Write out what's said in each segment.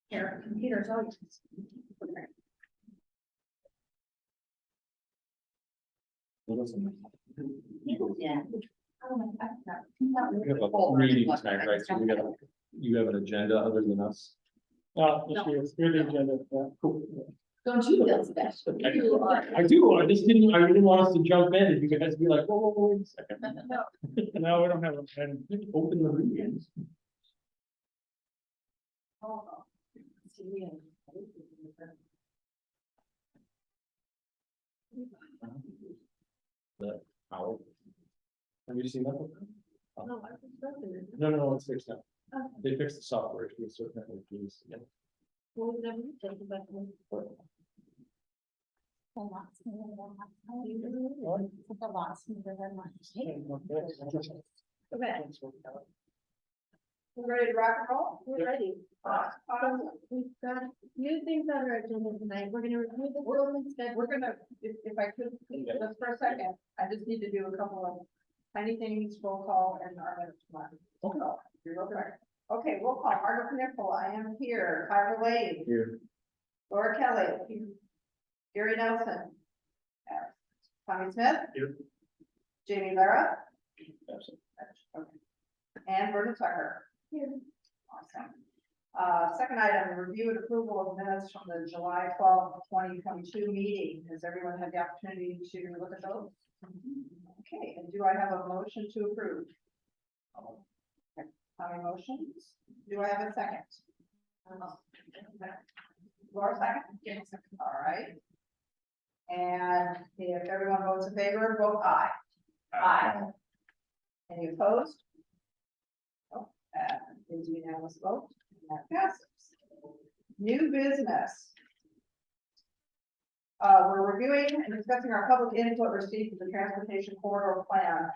Here, computers always. Yeah. We have a meeting tonight, right? So you have an agenda other than us? Just here's the agenda. Yeah, cool. Don't you feel special? You are. I do, I didn't want us to jump in and you guys be like, whoa, wait a second. No, we don't have a pen. Open the meetings. The owl. Have you seen that one? No, I was joking. No, it's fixed now. Okay. They fixed the software to a certain level of keys. Yeah. Well, whenever you take it back home. The lot's smoother than mine. Okay. We're ready to rock and roll? We're ready. So we've got a few things on our agenda tonight. We're gonna review the world instead. We're gonna, if I could, just for a second, I just need to do a couple of tiny things, roll call and our minutes. Okay. You're real quick. Okay, roll call, Margaret Kniffel, I am here, Tyler Lane, Here. Laura Kelly, Gary Nelson. Tommy Smith. Here. Jamie Lara. Absolutely. Okay. And Brenda Tucker. Here. Awesome. Second item, review and approval of minutes from the July 12th, 2022 meeting. Has everyone had the opportunity to look at those? Okay, and do I have a motion to approve? Tommy motions. Do I have a second? Laura second? Yes. All right. And if everyone votes in favor, vote aye. Aye. Any opposed? Oh, that is unanimous vote. And that passes. New business. We're reviewing and discussing our public input received for the transportation corridor plan,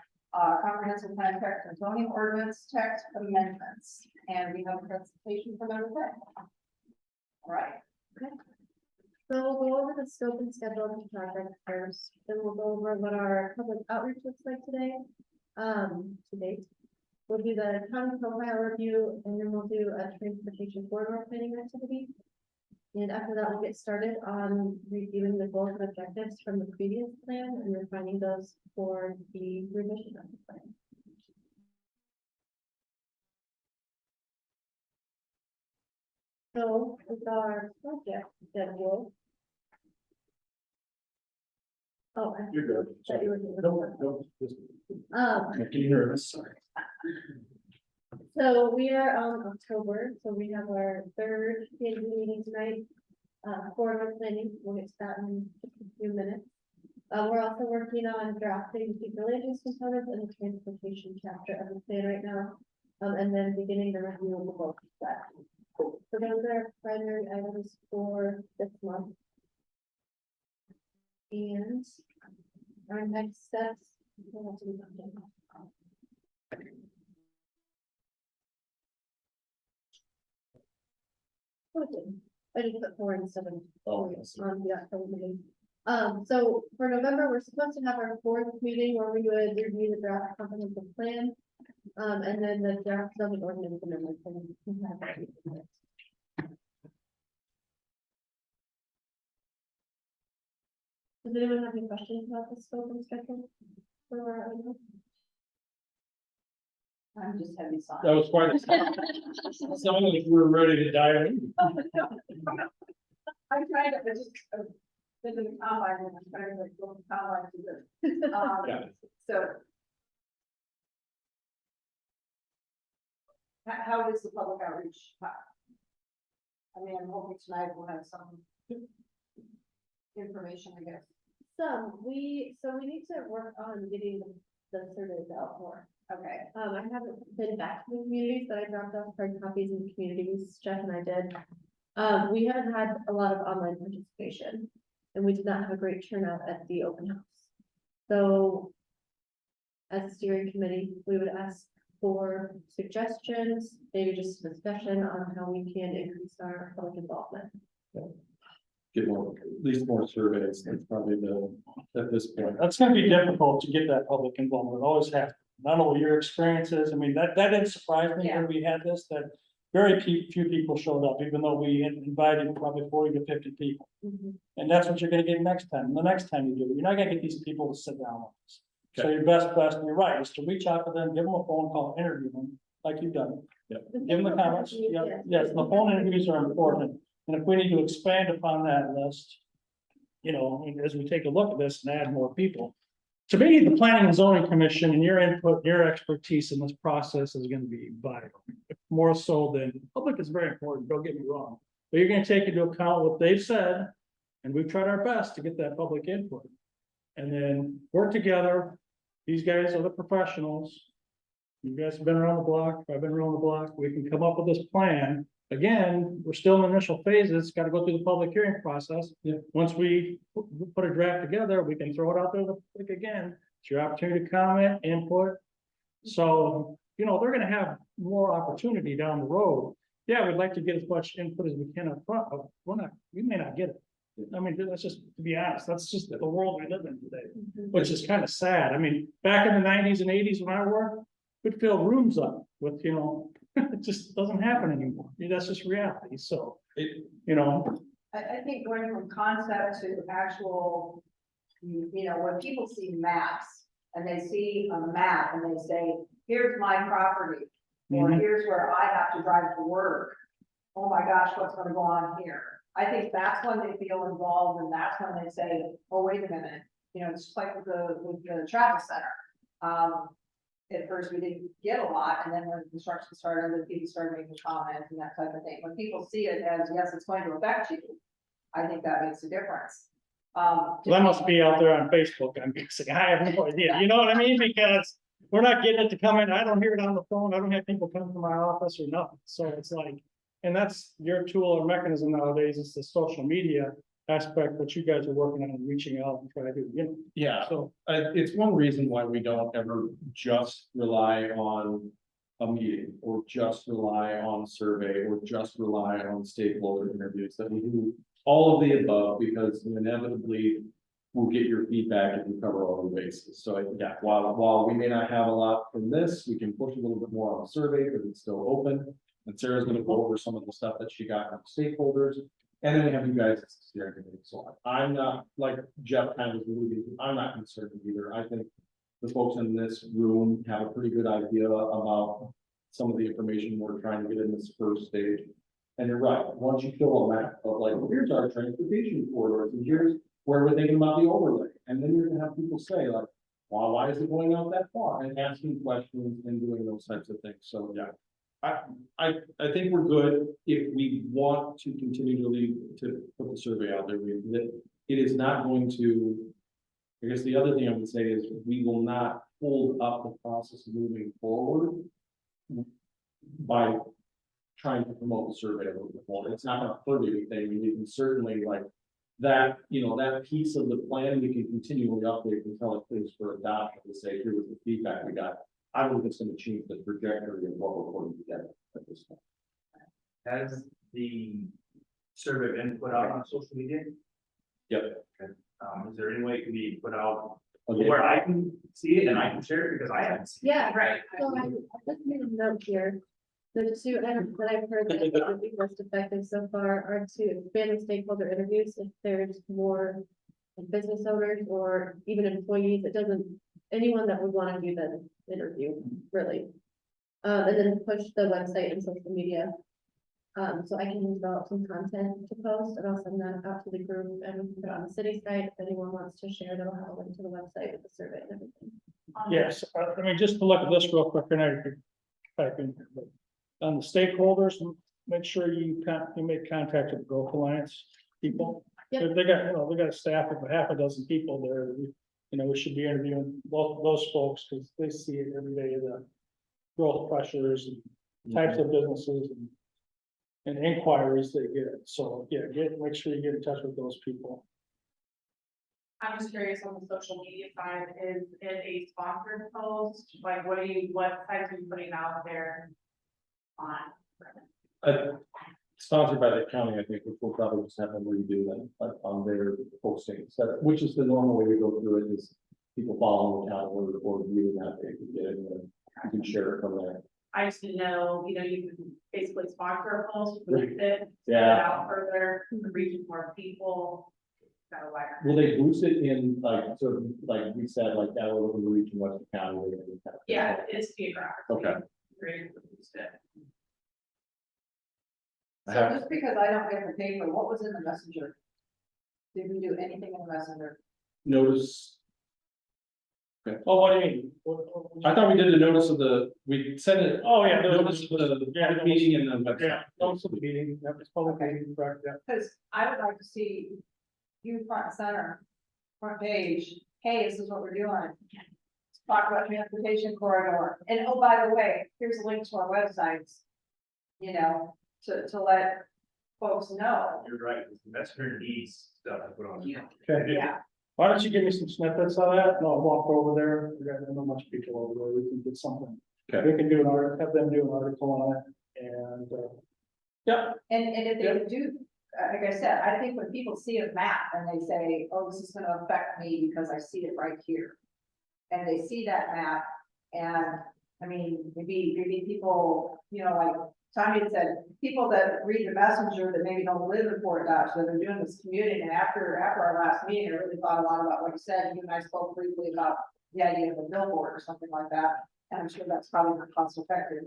comprehensive plan text and zoning ordinance text amendments. And we have a presentation from everything. All right. Okay. So we'll go over the scope and schedule of the project first, then we'll go over what our public outreach looks like today, to date. We'll do the county profile review, and then we'll do a transportation corridor planning activity. And after that, we'll get started on reviewing the goals and objectives from the previous plan and refining those for the revision of the plan. So with our project schedule. Oh, I You're good. thought you were doing No, just making nervous, sorry. So we are on October, so we have our third community meeting tonight. Corridor planning, we'll get to that in just a few minutes. We're also working on drafting the religious components and the transportation chapter of the plan right now. And then beginning the review of the book. So those are primary items for this month. And our next steps. I just put 4 instead of Oh, on the October meeting. So for November, we're supposed to have our 4th meeting where we would review the draft comprehensive plan. And then the draft zoning ordinance amendments. Does anyone have any questions about the scope and schedule? For our item? I'm just having fun. That was quite. Sounded like we were ready to dive in. I'm trying to, just, been in the combine and I'm trying to go from combine to this. Yeah. So. How is the public outreach? I mean, I'm hoping tonight we'll have some information, I guess. So we need to work on getting the surveys out more. Okay. I haven't been back to the communities, but I dropped off hard copies in the communities, Jeff and I did. We haven't had a lot of online participation, and we did not have a great turnout at the open house. So as a steering committee, we would ask for suggestions, maybe just a discussion on how we can increase our public involvement. Get more, at least more surveys, that's probably at this point. That's gonna be difficult to get that public involvement, it always has. Not only your experiences, I mean, that didn't surprise me when we had this, that very few people showed up, even though we invited probably 40 to 50 people. Mhm. And that's what you're gonna get next time. The next time you do it, you're not gonna get these people to sit down with us. So your best, and you're right, is to reach out to them, give them a phone call, interview them, like you've done. Give them the comments. Yeah, yes, the phone interviews are important. And if we need to expand upon that list, you know, as we take a look at this and add more people. To me, the planning and zoning commission and your input, your expertise in this process is gonna be vital. More so than, public is very important, don't get me wrong. But you're gonna take into account what they've said, and we've tried our best to get that public input. And then work together. These guys are the professionals. You guys have been around the block, I've been around the block, we can come up with this plan. Again, we're still in initial phases, gotta go through the public hearing process. Once we put a draft together, we can throw it out there to the public again. It's your opportunity to comment, input. So, you know, they're gonna have more opportunity down the road. Yeah, we'd like to get as much input as we can up front, but we may not get it. I mean, that's just, to be honest, that's just the world we live in today, Mhm. which is kind of sad. I mean, back in the 90s and 80s when I worked, we'd fill rooms up with, you know, it just doesn't happen anymore. I mean, that's just reality. So, you know, I think going from concept to actual, you know, when people see maps and they see a map and they say, here's my property, or Mhm. here's where I have to drive to work. Oh my gosh, what's gonna go on here? I think that's when they feel involved, and that's when they say, oh, wait a minute, you know, it's just like with the travel center. At first, we didn't get a lot, and then when construction started, the people started making comments and that type of thing. When people see it as, yes, it's going to affect you, I think that makes a difference. that must be out there on Facebook, I'm guessing. I have no idea. You know what I mean? Because we're not getting it to come in. I don't hear it on the phone. I don't have people come to my office or nothing. So it's like, and that's your tool or mechanism nowadays, is the social media aspect, what you guys are working on, reaching out and try to do, you know. Yeah, So, it's one reason why we don't ever just rely on a meeting, or just rely on survey, or just rely on stakeholder interviews, that we do all of the above, because inevitably we'll get your feedback if you cover all the bases. So yeah, while we may not have a lot from this, we can push a little bit more on the survey because it's still open. And Sarah's gonna go over some of the stuff that she got from stakeholders. And then we have you guys as the steering committee. So I'm not, like Jeff kind of alluded to, I'm not concerned either. I think the folks in this room have a pretty good idea about some of the information we're trying to get in this first stage. And you're right, once you fill a map of like, here's our transportation corridors, and here's where we're thinking about the overlay. And then you're gonna have people say like, well, why is it going out that far? And asking questions and doing those types of things. So yeah. I think we're good if we want to continue to put the survey out there. That it is not going to. I guess the other thing I would say is we will not hold up the process moving forward by trying to promote the survey a little bit more. It's not gonna hurt anything. We can certainly like that, you know, that piece of the plan, we can continually update until it is for adoption to say, here was the feedback we got. I don't think it's gonna change the trajectory of what we're putting together at this point. Has the survey been put out on social media? Yep. Is there any way it can be put out Okay. where I can see it and I can share it, because I haven't seen it? Yeah, Right. so I just made a note here. The two items that I've heard that would be most effective so far are to expand the stakeholder interviews if there's more business owners or even employees. It doesn't, anyone that would want to do the interview, really. And then push the website and social media. So I can develop some content to post, and I'll send that out to the group and we can put it on the city site. If anyone wants to share, that'll have a link to the website with the survey and everything. yes, I mean, just to look at this real quick, and I could type in here, but on the stakeholders, make sure you make contact with the Growth Alliance people. Yep. They got, you know, they got a staff of half a dozen people there. You know, we should be interviewing both those folks because they see it every day, the growth pressures and types of businesses and inquiries they get. So, yeah, make sure you get in touch with those people. I'm just curious on the social media side, is it a sponsored post? Like, what sites are you putting out there on? Sponsored by the county, I think, which we'll probably just have them redo that, like, on their posting, so, which is the normal way we go through it, is people following the county or reviewing that, they can get it, and you can share it from there. I just didn't know, you can basically sponsor a post, boost it, put it Yeah. out further, reach more people. Kind of like. Will they boost it in like, sort of, like we said, like that little reach in Webster County? where they kind of- Yeah, it's geographic. Okay. Great to boost it. I So have- just because I don't get the paper, what was in the messenger? Did we do anything in the messenger? Notice, Oh, what do you mean? I thought we did a notice of we sent it. Oh, yeah, there Notice was, of the yeah, meeting and the website. yeah, notice of the meeting, that was public Okay. meeting, correct, yeah. Because I would like to see you front and center, front page, hey, this is what we're doing. Let's talk about transportation corridor, and oh, by the way, here's a link to our websites. To let folks know, You're right, the messenger needs stuff to put on. Okay, yeah, why don't you give me some snippets of that, and I'll walk over there, we got not much people over there, we can get something. Okay. We can do an article, have them do an article on it, and, yeah, and if they do, like I said, I think when people see a map and they say, oh, this is gonna affect me because I see it right here. And they see that map, and, I mean, maybe people, like Tommy had said, people that read the messenger that maybe don't live in Fort Dodge, that are doing this commuting, and after our last meeting, I really thought a lot about what you said, you and I spoke briefly about the idea of a billboard or something like that, and I'm sure that's probably not cost effective.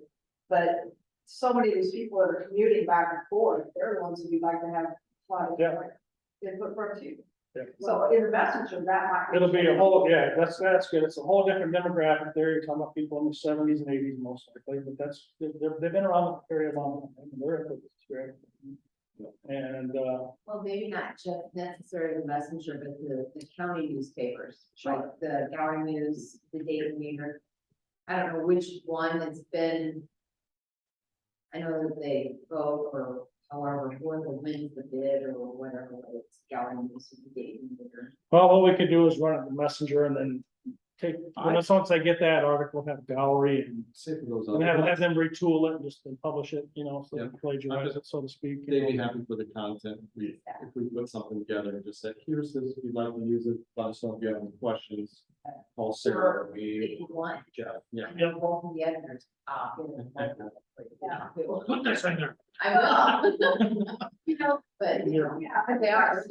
But so many of these people that are commuting back and forth, they're the ones who we'd like to have a lot of input from too. Yeah. So in the messenger, that might. it'll be a whole, yeah, that's good, it's a whole different demographic there, you're talking about people in the seventies and eighties most likely, but they've been around the area long, and they're, it's great. And, Well, maybe not just necessarily the messenger, but the county newspapers, like the Gallery News, the Daily Mirror. I don't know which one it's been. I know that they go or however, or the wins the bid or whatever, it's Gallery News or the Daily Mirror. well, what we could do is run it in the messenger and then once I get that article, have a gallery and See if it goes and on. have them retool it and just then publish it, so Yeah. plagiarize it, so to speak. They'd be happy for the content, if we put something together and just said, here's this, if you'd like to use it, let us know if you have any questions. Call Sarah, or If me, you want, Jeff, yeah. I know both of the editors. Put this in there. I will. But, Yeah, but they are.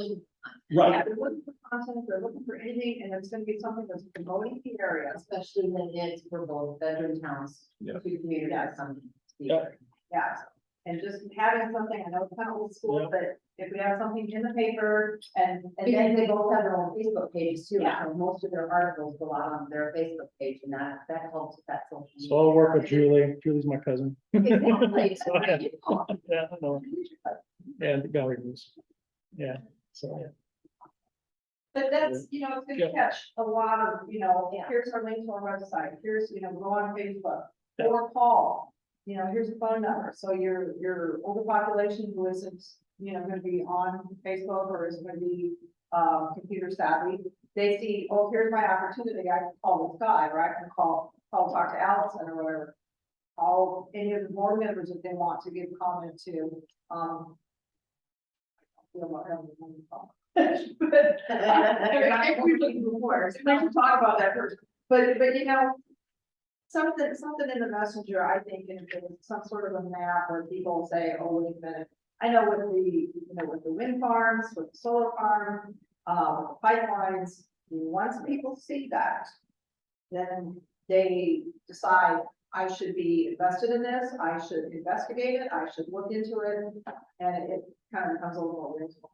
Yeah, they're looking for content, they're looking for anything, and it's gonna be something that's promoting the area. Especially when it's for both veteran towns. Yeah. To community Yeah. or something. Yeah. Yeah, and just having something, I know it's kind of old school, Yeah. but if we have something in the paper and And then they both have their own Facebook pages too, Yeah. so most of their articles go out on their Facebook page, and that helps with that social. So I'll work with Julie, Julie's my cousin. Exactly. So, yeah. Yeah, I know, and the gallery news, yeah, so, yeah. But that's, it's gonna Yeah. catch a lot of, Yeah. here's our link to our website, here's, go on Facebook, Yeah. or call. Here's a phone number, so your older population who isn't, gonna be on Facebook or is gonna be, computer savvy. They see, oh, here's my opportunity, I can call this guy, or I can call talk to Allison or whatever. Call any of the board members if they want to give comment to, I don't have the name call. But I can talk about that first, but something in the messenger, I think, in some sort of a map where people say, oh, wait a minute. I know with the wind farms, with the solar farm, pipelines, once people see that, then they decide, I should be invested in this, I should investigate it, I should look into it, and it kind of becomes a little more reasonable.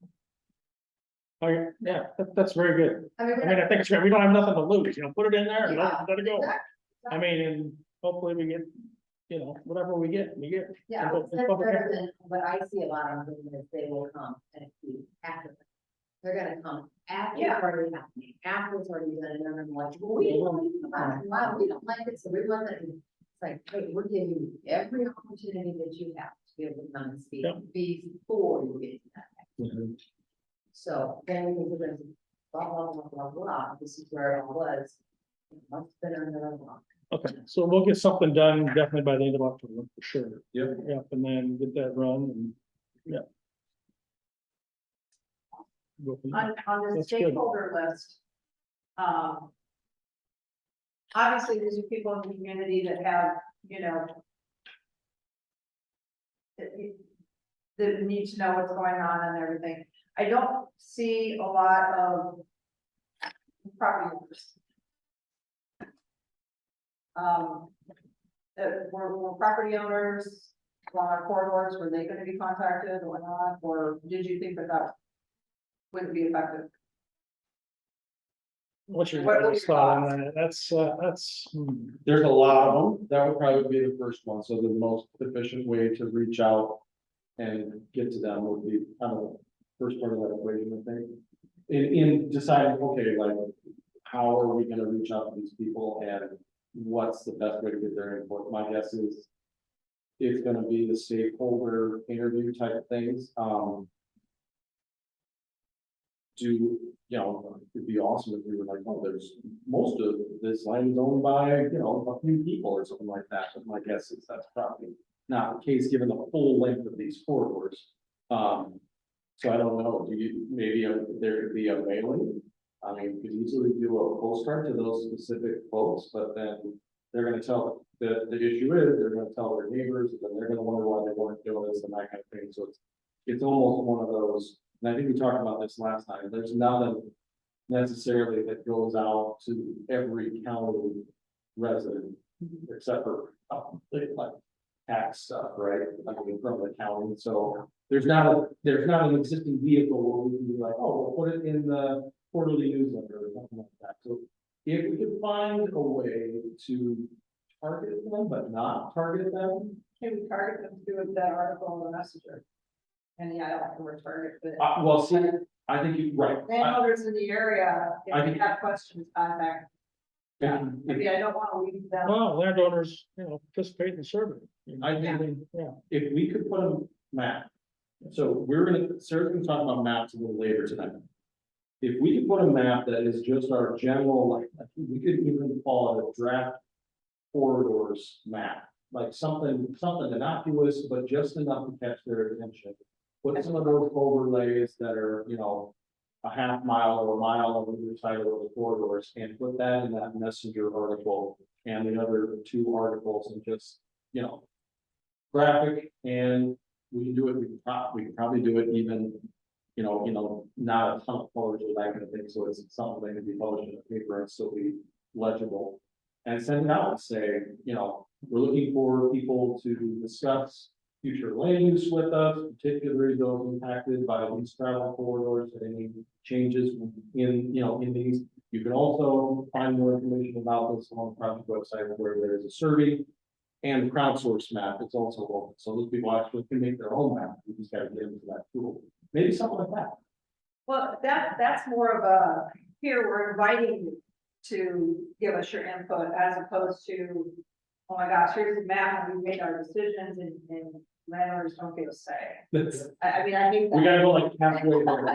Oh, yeah, that's very good. I mean, I mean, I think it's great. We don't have nothing to lose, put it in there and Yeah, let it go. exactly. I mean, and hopefully we get, whatever we get. Yeah. It's That's public better record. than what I see a lot of them is they will come and see after. They're gonna come after it's Yeah. already happening, after it's already done, and then I'm like, well, we don't like about it, wow, we don't like it, so we want it. It's like, hey, we're giving you every opportunity that you have to be able to come and speak Yep. before you get to that. Mhm. So then we can do blah, blah, blah, blah, blah, this is where it all was. Much better than a lot. Okay, so we'll get something done definitely by the end of October, for sure. Yep. Yep, and then get that run and, yeah. Go from there. On the That's good. stakeholder list. Obviously, these are people in the community that have, that need to know what's going on and everything. I don't see a lot of property owners. Were property owners on our corridors, were they gonna be contacted or not, or did you think that that wouldn't be effective? What's your What- guys' thought on that? That's. There's a lot of them, that would probably be the first one, so the most efficient way to reach out. And get to them would be kind of the first part of that equation, I think. In deciding, okay, like, how are we gonna reach out to these people and what's the best way to get their input? My guess is. It's gonna be the stakeholder interview type of things, it'd be awesome if we were like, oh, there's, most of this land is owned by, a few people or something like that, but my guess is that's probably not the case, given the full length of these corridors. So I don't know, maybe there could be a mailing? I mean, you could easily do a postcard to those specific folks, but then they're gonna tell, the issue is, they're gonna tell their neighbors, and then they're gonna wonder why they weren't doing this and that kind of thing, so it's almost one of those, and I think we talked about this last time, there's nothing necessarily that goes out to every county resident, except for, like, tax stuff, right? I mean, from the county, so there's not an existing vehicle where we can be like, oh, we'll put it in the quarterly newsletter or something like that, so if we could find a way to target them, but not target them. Can we target them through that article in the Messenger? And yeah, I don't like the word target, but. Well, see, I think you're right. Landowners in the area, I if think- they have questions, contact. I mean, I don't wanna leave them. Well, landowners, participate in the survey. I think- Yeah. If we could put a map, so Sarah's gonna talk about maps a little later tonight. If we could put a map that is just our general, like, we could even call it a draft corridors map, like something innocuous, but just enough to catch their attention. Put some of those overlays that are, a half mile or a mile on either side of the corridors, and put that in that messenger article and the other two articles, and just, graphic, and we can do it, we can probably do it even, not a ton of colors or that kind of thing, so it's something that can be published in the paper and still be legible. And send it out and say, we're looking for people to discuss future land use with us, particularly those impacted by these travel corridors, and any changes in these. You can also find more information about this on the project website, where there is a survey. And the crowdsource map is also open, so those people actually can make their own map, we just gotta get into that tool, maybe something like that. Well, that's more of a, here, we're inviting you to give us your input, as opposed to, oh my gosh, here's the map, and we made our decisions, and landowners don't get a say. I mean, I think We that, gotta go like halfway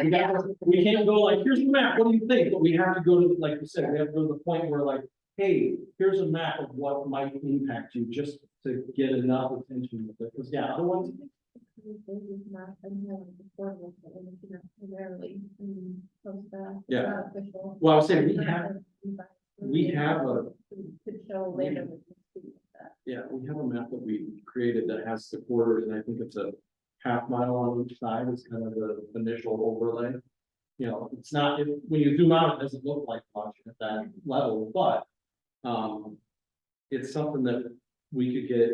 there, we can't go like, here's the map, what do you think, but we have to go to, like you said, we have to go to the point where like, hey, here's a map of what might impact you, just to get enough attention with it, because otherwise. Yeah. Well, I was saying, we have a, Could show later. we have a map that we created that has the corridors, and I think it's a half mile on each side, is kind of the initial overlay. It's not, when you zoom out, it doesn't look like much at that level, but, it's something that we could get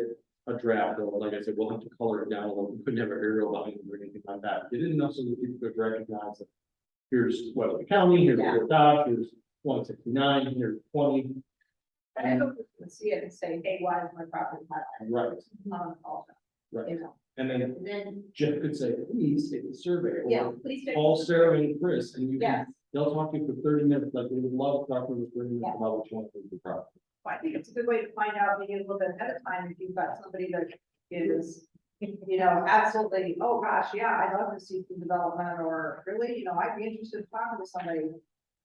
a draft of, like I said, we'll have to color it down a little, we couldn't have an aerial behind it or anything like that, get it enough so that people could recognize that. Here's Webster County, here's Fort Dodge, here's 169, here's 20. I hope you can see it and say, hey, why is my property highlighted? Right, Also, right, you know, and then and then, Jeff could say, please take the survey, yeah, or please. take- call Sarah and Chris, and you Yes. can, they'll talk to you for 30 minutes, like they would love to talk to you for 30 minutes Yeah. about what you want to do with the property. I think it's a good way to find out maybe a little bit ahead of time, if you've got somebody that is, absolutely, oh gosh, yeah, I'd love to see some development, or really, I'd be interested in talking to somebody.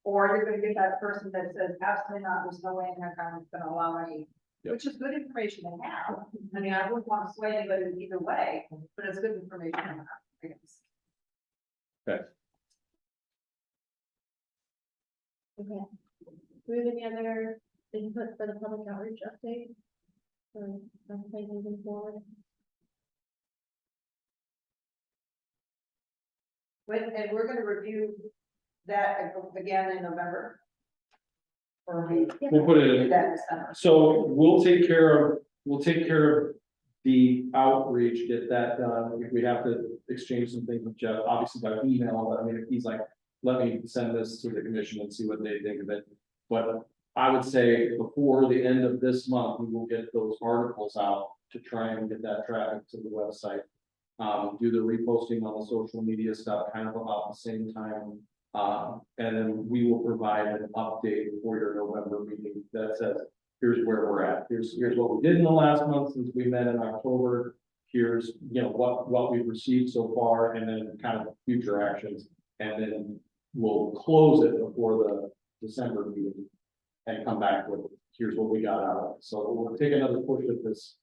Or you're gonna get that person that says, absolutely not, there's no way in heck I'm gonna allow any, Yep. which is good information to have. I mean, I wouldn't want to sway anybody either way, but it's good information to have, I guess. Okay. Do we have any other input for the public outreach update? Or something moving forward? And we're gonna review that again in November. Or we We'll put it do in. that in December. So we'll take care of the outreach, get that done. If we have to exchange some things with Jeff, obviously by email, but I mean, if he's like, let me send this to the commission and see what they think of it. But I would say before the end of this month, we will get those articles out to try and get that traffic to the website. Do the reposting on the social media stuff kind of about the same time. And then we will provide an update for your November meeting that says, here's where we're at. Here's what we did in the last month since we met in October. Here's, what we've received so far, and then kind of future actions. And then we'll close it before the December meeting and come back with, here's what we got out of it. So we'll take another push at this,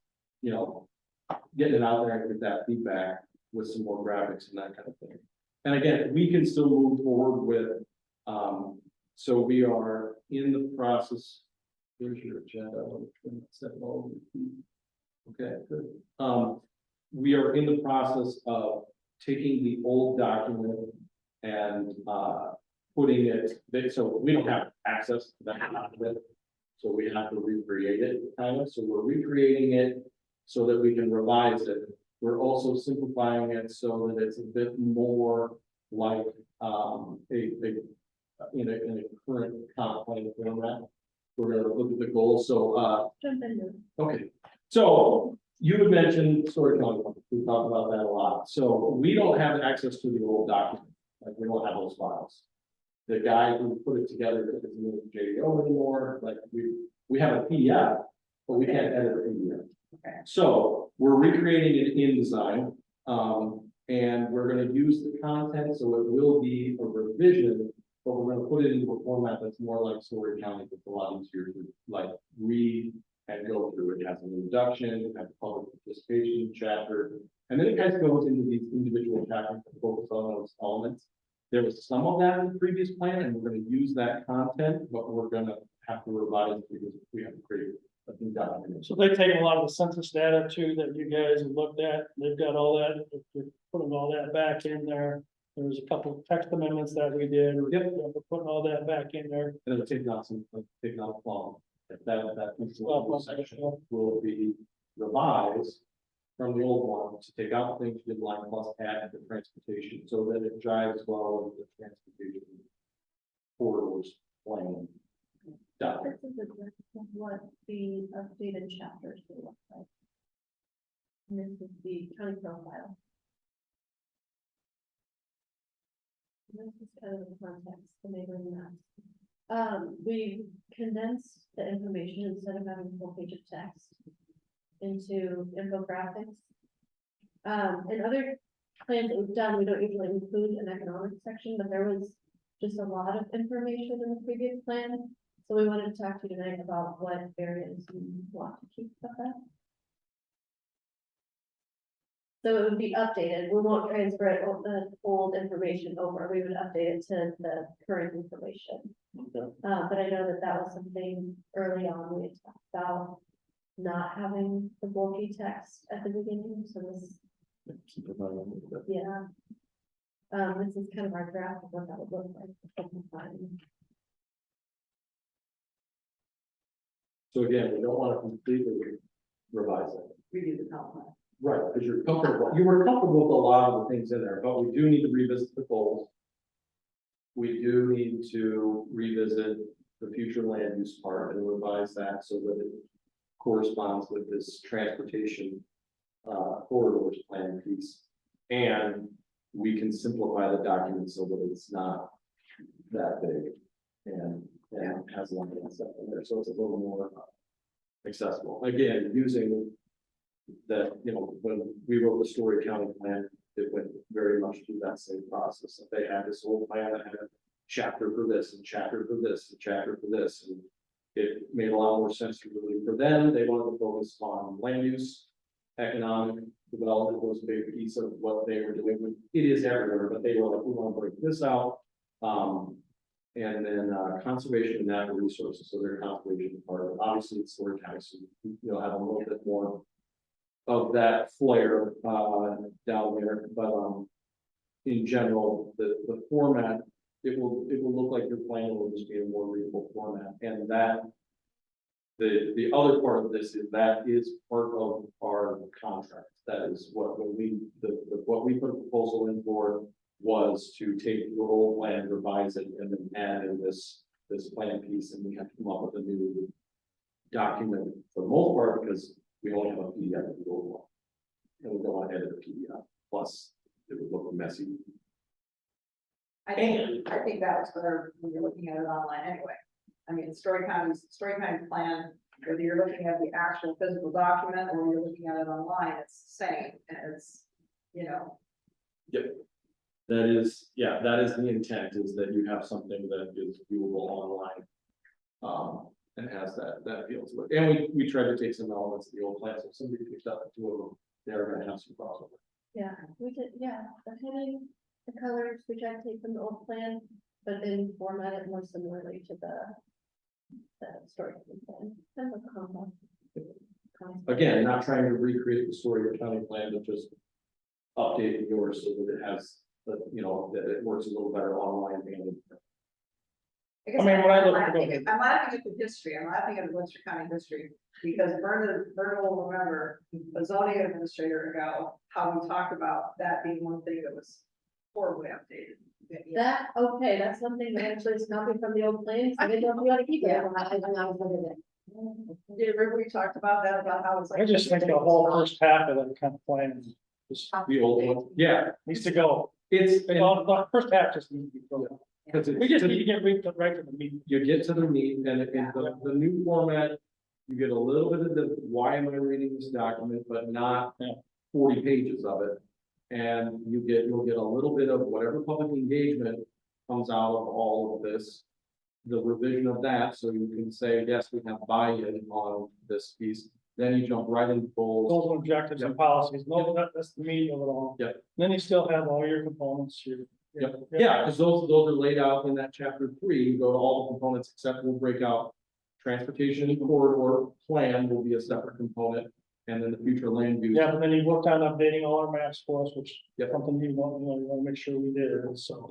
getting it out there and get that feedback with some more graphics and that kind of thing. And again, we can still move forward with, so we are in the process. Here's your agenda. Okay, good. We are in the process of taking the old document and, putting it, so we don't have access to that document. So we have to recreate it, so we're recreating it so that we can revise it. We're also simplifying it so that it's a bit more like, in a current comp plan format. We're gonna look at the goals, so, Jump in. okay, so you had mentioned storytelling, we talked about that a lot, so we don't have access to the old document, like, we don't have those files. The guy who put it together isn't in JDO anymore, like, we have a PDF, but we can't edit a PDF. Okay. So, we're recreating it in design, and we're gonna use the content, so it will be a revision, but we're gonna put it into a format that's more like storytelling, it's a lot easier to like read and go through. It has an introduction, it has a public participation chapter, and then it kind of goes into these individual chapters to focus on those elements. There was some of that in the previous plan, and we're gonna use that content, but we're gonna have to revise it because we have to create a new document. So they've taken a lot of the census data too that you guys have looked at, they've got all that, they're putting all that back in there. There was a couple of text amendments that we did, we're putting all that back in there. And it'll take out some, like, take out long. That section will be revised from the old one to take out things you did line plus add the transportation, so that it drives well with the transportation corridors plan. Done. This is a draft of what the updated chapters will look like. And this is the county profile. And this is kind of the context, the neighboring maps. We condensed the information instead of having a full page of text into infographics. In other plans that we've done, we don't usually include an economic section, but there was just a lot of information in the previous plan. So we wanted to talk to you tonight about what areas you want to keep of that. So it would be updated. We won't transfer it, the old information over. We would update it to the current information. Okay. But I know that that was something early on we had talked about not having the bulky text at the beginning. So this, yeah. This is kind of our draft of what that would look like. So again, we don't want to completely revise it. Redo the comp plan. Right, because you were comfortable with a lot of the things in there, but we do need to revisit the goals. We do need to revisit the future land use part and revise that so that it corresponds with this transportation corridors plan piece. And we can simplify the document so that it's not that big and has a lot of stuff in there, so it's a little more accessible. Again, using that, when we wrote the Story County plan, it went very much through that same process. They had this whole plan that had a chapter for this and chapter for this and chapter for this, and it made a lot more sense to really for them. They wanted to focus on land use, economic development was a big piece of what they were doing. It is everywhere, but they were like, we want to break this out. And then conservation and natural resources, so their conservation part of it. Obviously it's Story County, so have a little bit more of that flair down there, but in general, the format, it will look like your plan will just be a more readable format, and that. The other part of this is that is part of our contract. That is what, what we put a proposal in for was to take your old plan, revise it, and then add in this plan piece, and we have to come up with a new document for the most part, because we only have a PDF of the old one. And we don't want to edit the PDF, plus it would look messy. I think that was better when you're looking at it online anyway. I mean, story time's plan, whether you're looking at the actual physical document or you're looing at it online, it's the same, and it's, you know. That is the intent, is that you have something that is viewable online. And has that feels with, and we try to take some elements of the old plans, if somebody picks up the two of them, they're gonna have some problems. Yeah, we did, yeah, the heading, the colors, we tried to take from the old plan, but then format it more similarly to the story plan. Kind of a combo. Again, not trying to recreate the story of county plan, but just update yours so that it has, that it works a little better online than. guess I mean, when I look- I'm laughing at the history, I'm laughing at the Webster County history, because Vernon will remember a zoning administrator ago, how we talked about that being one thing that was horribly updated. That, okay, that's something that actually is copied from the old plans, I didn't know if you want to keep it. Yeah, I know. Did you remember we talked about that, about how it's like. I just think the whole first half of that kind of plan just The old one, yeah, needs to go. it's, Well, the first half just needs to be filled. because We just need to get right to the meat. you get to the meat, and the new format, you get a little bit of the, why am I reading this document, but not Yeah. 40 pages of it. And you'll get a little bit of whatever public engagement comes out of all of this, the revision of that, so you can say, yes, we have buy-in on this piece. Then you jump right into goals. Goals and objectives and policies, no, that's the meat of it all. Yeah. Then you still have all your components, your. Yeah, because those are laid out in that chapter 3. You go to all the components except we'll break out transportation corridor plan will be a separate component, and then the future land use. Yeah, but then you worked on updating all our maps for us, which Yep. something you want to make sure we did, so.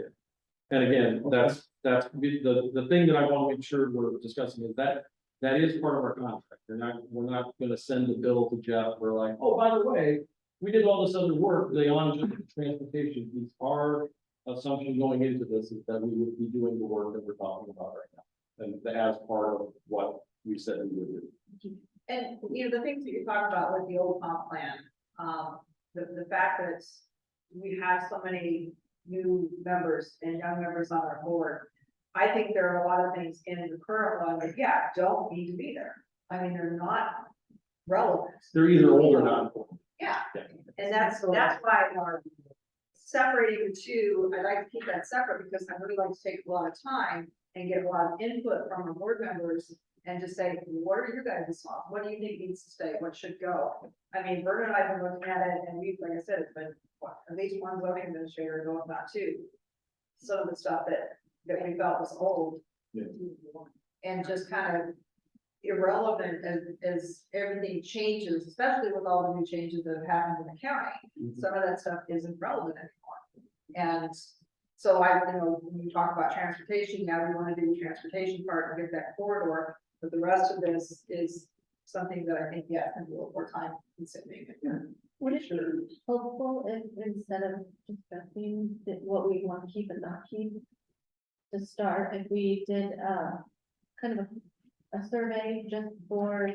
And again, that's the thing that I want to make sure we're discussing is that is part of our contract. We're not gonna send the bill to Jeff. We're like, oh, by the way, we did all this other work beyond just the transportation. These are assumption going into this is that we would be doing the work that we're talking about right now. And as part of what we said we would do. And, the things that you talk about with the old comp plan, the fact that we have so many new members and young members on our board. I think there are a lot of things in the current one that, don't need to be there. I mean, they're not relevant. They're either old or not. Yeah, Yeah. and that's why our separating the two, I like to keep that separate because I really like to take a lot of time and get a lot of input from the board members and just say, what are your guys' thoughts? What do you think needs to stay? What should go? I mean, Vernon and I have been looking at it and like I said, it's been at least one zoning administrator going about two. Some of the stuff that we felt was old. Yeah. And just kind of irrelevant as everything changes, especially with all the new changes that have happened in the county. Some of that stuff isn't relevant anymore. And so when you talk about transportation, now we want to do the transportation part and get that corridor, but the rest of this is something that I think, can be a little more time consuming. Would it be helpful if instead of discussing what we want to keep and not keep, to start, if we did kind of a survey just for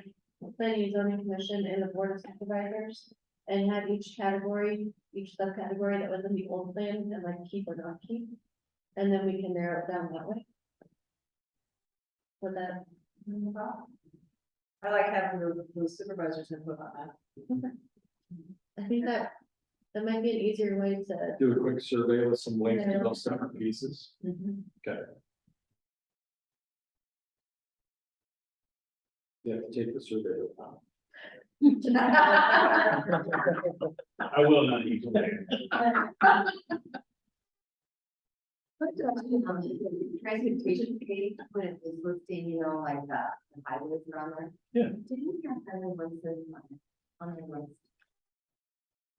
planning and zoning commission and the board of supervisors, and had each category, each subcategory that was in the old plan, and like keep or not keep, and then we can narrow it down that way. Would that? I like having the supervisors input on that. I think that might be an easier way to. Do a quick survey with some links to those separate pieces. Okay. You have to take the survey. I will not eat today. Transportation page, when it was listing, like the highways around there. Yeah. Did you have other ones on the list?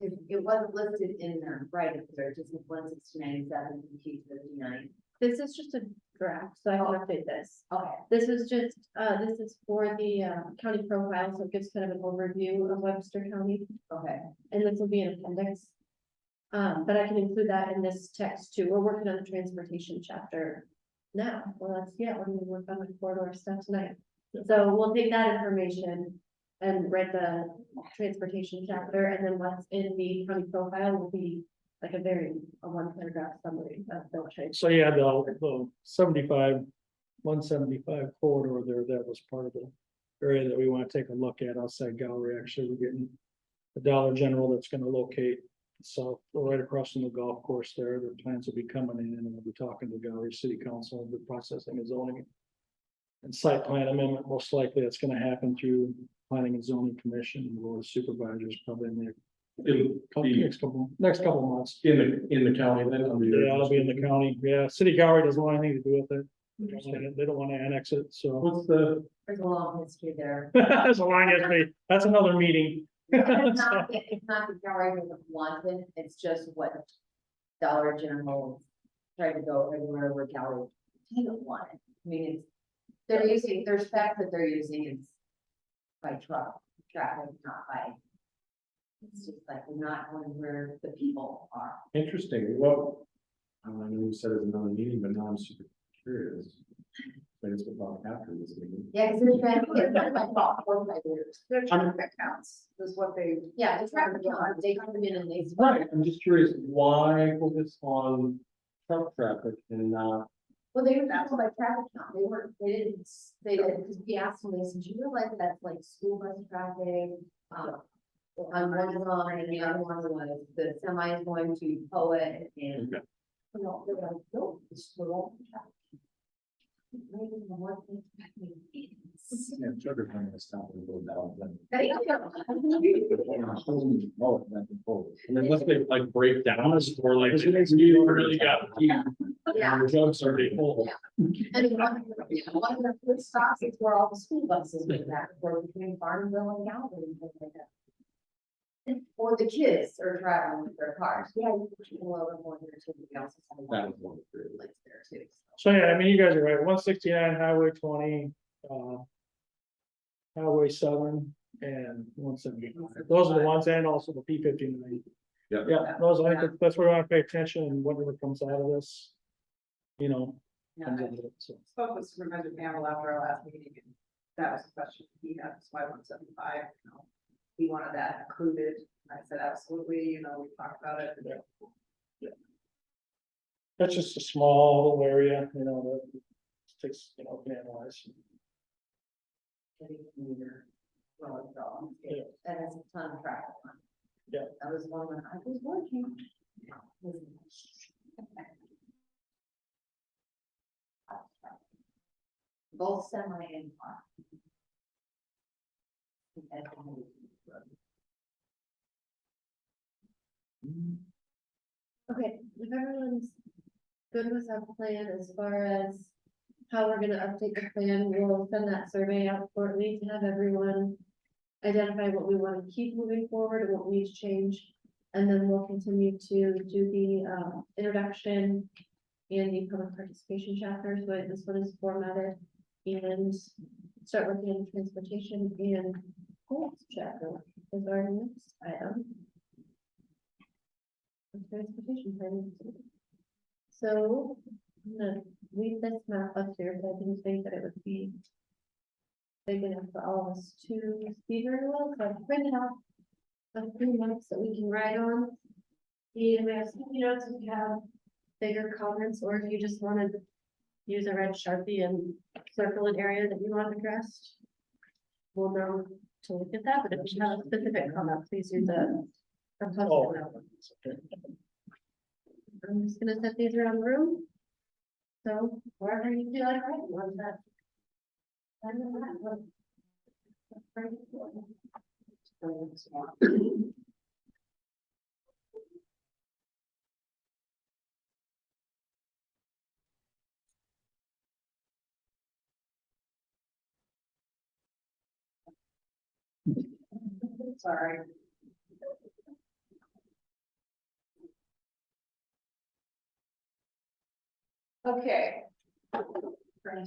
It wasn't listed in there, right, it's just 169.7 and 259. This is just a draft, so I can update this. Okay, This is just, this is for the, county profile, so it gives kind of an overview of Webster County, okay. and this will be an appendix. But I can include that in this text too. We're working on the transportation chapter now. Well, that's, yeah, we're gonna work on the corridor stuff tonight. So we'll take that information and write the transportation chapter, and then what's in the county profile will be like a one paragraph summary of the trade. So yeah, the 175 corridor there, that was part of the area that we want to take a look at outside Gallery. Actually, we're getting the Dollar General that's gonna locate south, right across from the golf course there. The plans will be coming in, and we'll be talking to Gallery City Council and the processing and zoning and site plan amendment. Most likely that's gonna happen through Planning and Zoning Commission and the Board of Supervisors probably in the next couple of months. In the county, then. under your- Yeah, it'll be in the county. Yeah, City Gallery doesn't want anything to do with it. They don't want to annex it, so. What's the, There's a long history there. That's a long history. That's another meeting. It's not the gallery doesn't want it, it's just what Dollar General tried to go everywhere where gallery didn't want it. I mean, it's, they're using, their spec that they're using is by traffic, not by. It's just like we're not going where the people are. interesting, well, I know you said it's another meeting, but now I'm super curious. I guess we'll talk after this meeting. Yeah, because they're trying to get rid of my fault, for 5 years. Their traffic counts is what they. Yeah, the traffic count, they come in and they. Right, I'm just curious, why focus on truck traffic and not, Well, they were not by traffic count, they didn't, because we asked them, they said, you realize that's like school bus traffic, on one line, and the other one was the semi is going to Poet and. Okay. No, they're like, no, it's the wrong traffic. Maybe the one thing. yeah, trucker coming to stop and go down. They don't care. Oh, back and forth. And then let's they like break down as or like, you really got. Yeah. The jobs are pretty full. And one of the food stops is where all the school buses go back, or between Farmville and Galvin and things like that. Or the kids are traveling with their cars. Yeah, you can pull over more there too. We also have a lot That of was one of the. lights there too. So yeah, I mean, you guys are right. 169 Highway 20, Highway 7 and 175. Those are the ones, and also the P59. Yeah. Yeah, those, I think that's where we want to pay attention, and whatever comes out of this, you know, comes out of it, so. Spoke with Supervisor Campbell after our last meeting, and that was the question he had, that's why 175, you know. He wanted that included, and I said, absolutely, you know, we talked about it. That's just a small little area, you know, that takes, you know, can analyze. Getting commuter road dog. Yeah. That has a ton of traffic on. it. Yeah. That was one when I was working. Both semi and car. Okay, if everyone's good with our plan as far as how we're gonna update the plan, we'll send that survey out shortly to have everyone identify what we want to keep moving forward and what needs to change. And then we'll continue to do the introduction and the public participation chapters, but this one is formatted, and start working on transportation and goals chapter is our next item. Transportation planning. So I'm gonna leave this map up here, but I didn't think that it would be big enough for all of us to see very well, so I've printed out a few maps that we can write on. And we have sticky notes if you have bigger comments, or if you just wanted to use a red Sharpie and circle an area that you want addressed. We'll know to look at that, but if you have a specific comment, please use a. Oh. I'm just gonna set these around the room. So wherever you feel like writing on that. Sorry. Okay. Turn turn.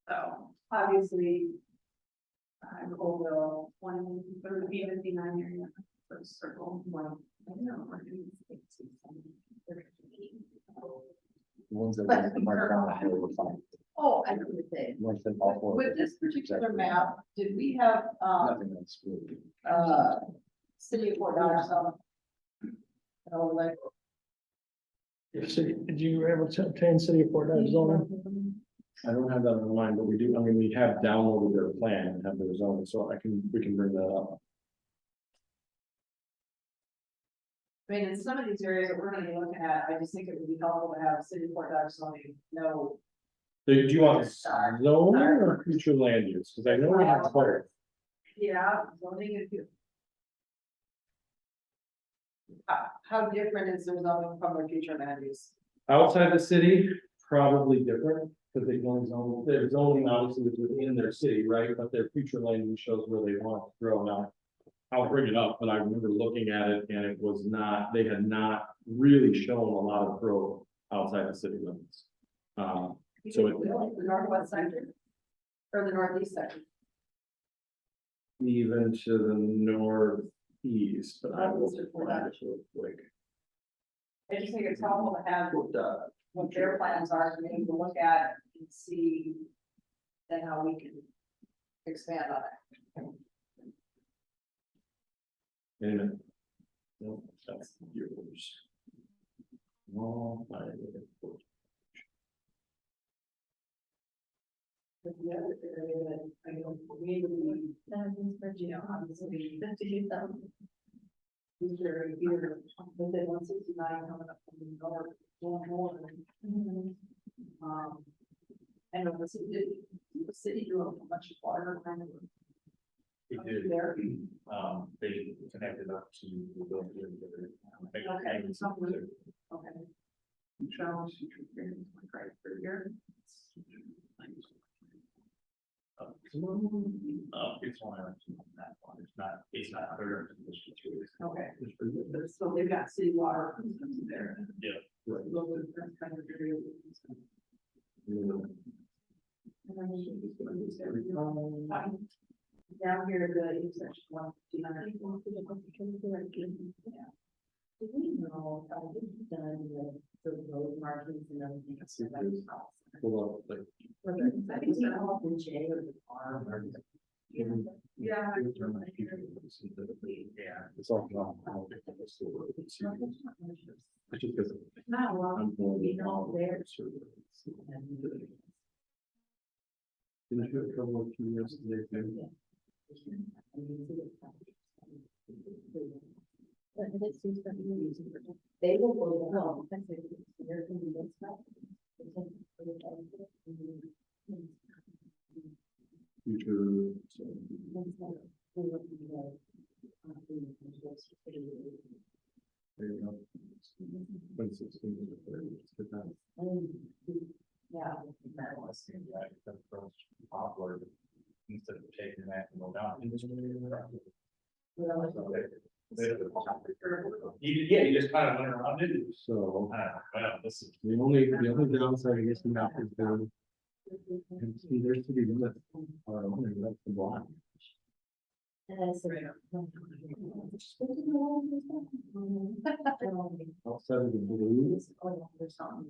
So, obviously. I'm over 20, 30, 59 area, first circle, one, I know, we're doing 60, 70, 30. The ones that we marked down the hill were fine. Oh, I know what they, North and all four. with this particular map, did we have, Nothing that's really. city of Fort Dodge on? Oh, like, Did you ever obtain city of Fort Dodge zoning? I don't have that in mind, but we do, I mean, we have downloaded their plan and have their zoning, so we can bring that up. I mean, in some of these areas that we're gonna be looking at, I just think it would be helpful to have city of Fort Dodge zoning, no. Do you want zoning or future land use? Because I know we have both. Yeah, zoning is good. How different is their zoning from their future land use? Outside the city, probably different, because they don't zone, their zoning obviously is within their city, right? But their future land use shows where they want to grow now. I'll bring it up, but I remember looking at it and it was not, they had not really shown a lot of growth outside the city limits. So it, The northwest sector? Or the northeast sector? even to the northeast, but I will find it real quick. I just think it's helpful to have what their plans are, for me to look at and see then how we can expand on it. Wait a minute. No, that's yours. No, I didn't. But the other area that I know we would, you know, obviously, 50,000. These are here, but then 169 coming up from the north, going north. And the city drew a much water kind of. It did, There. they connected up to the building. Okay, something. Okay. Charles, right for here. It's one on that one, it's not other. Okay. So they've got city water there. Yeah. Right. Local kind of area. Down here, the intersection 159. Do we know how it's done with the road markings and everything? Hold on, like, I think it's all in J or the R. Yeah. it's all gone. It's just because Not a lot. I'm going You to know, all there. Did you have trouble with you yesterday? Too? They will go home. Future. So, there you go. 2016 is the third, it's good time. Yeah. Popular, instead of taking that and go down. You just kind of went around it. So Well, this is. the only downside I guess we have is the. See, there's to be limit. That's the block. Outside of the blue,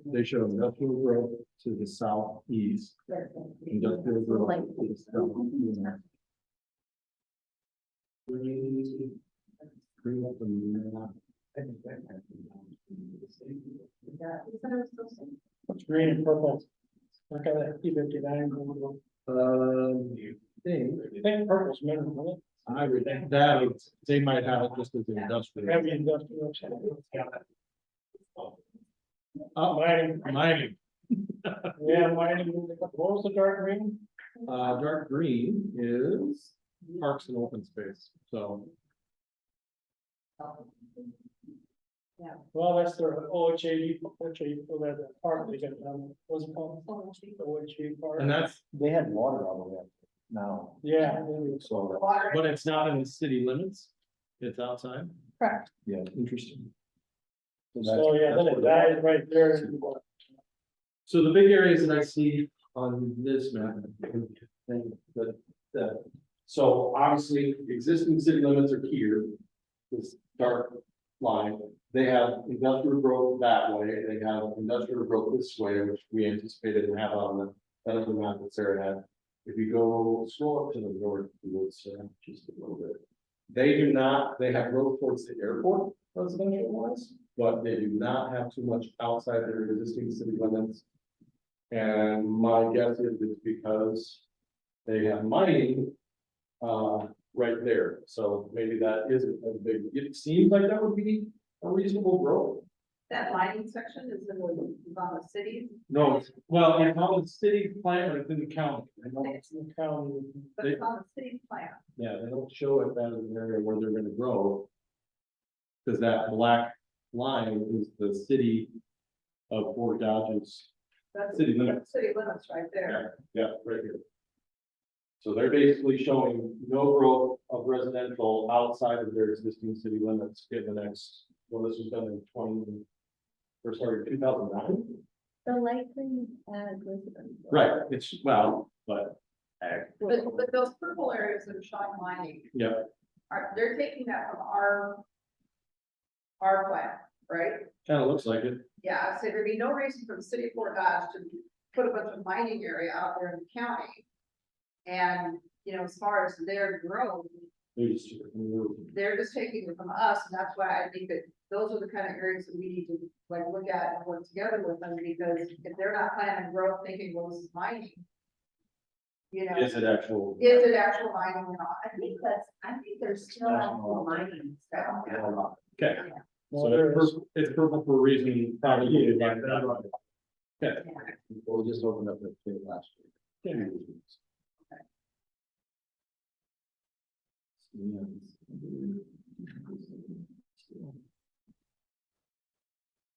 they show industrial growth to the southeast, industrial growth to the south. Bring up the map. What's green and purple? Look at that, E59. Think purple's middle, I would think that they might have it just as an industrial. heavy industrial. Mining. Yeah, mining, what was the dark green? Dark green is parks and open space, so. Well, that's their OHA, for that park they got down, there. What's it called? OHA park. And that's, They had water all the way up. No, Yeah, so, Water. But it's not in the city limits, it's outside, correct. yeah. interesting. So, yeah, then it dies right there. So the big areas that I see on this map, and so obviously, existing city limits are here. This dark line, they have industrial growth that way, they have industrial growth this way, which we anticipated to have on that other map that Sarah had. If you go scroll up to the north, just a little bit. They do not, they have growth towards the airport residential wise, but they do not have too much outside their existing city limits. And my guess is it's because they have mining right there, so maybe that isn't as big, it seems like that would be a reasonable growth. That lighting section is in the cities. No, well, it's on the city plan, but it's in the county. I know it's in the county. But it's on the city plan. Yeah, they don't show it as an area where they're gonna grow. Cause that black line is the city of Fort Dodge's That's city limits. city limits right there. Yeah, right here. So they're basically showing no growth of residential outside of their existing city limits in the next, well, this was done in 2009. The light green ag residential. Right, it's, well, but, But those purple areas that are showing mining, yeah, they're taking that from our plan, right? kind of looks like it. Yeah, so there'd be no reason for the city of Fort Dodge to put a bunch of mining area out there in the county. And, you know, as far as their growth, they're just taking it from us, and that's why I think that those are the kind of areas that we need to like look at and work together with them, because if they're not planning growth, thinking, well, this is mining. You know, Is it actual? is it actual mining or not? I think there's still actual mining stuff. Okay, Well, so there is. it's purple for a reason, probably. you did like that. Okay. we'll just open up the thing last week.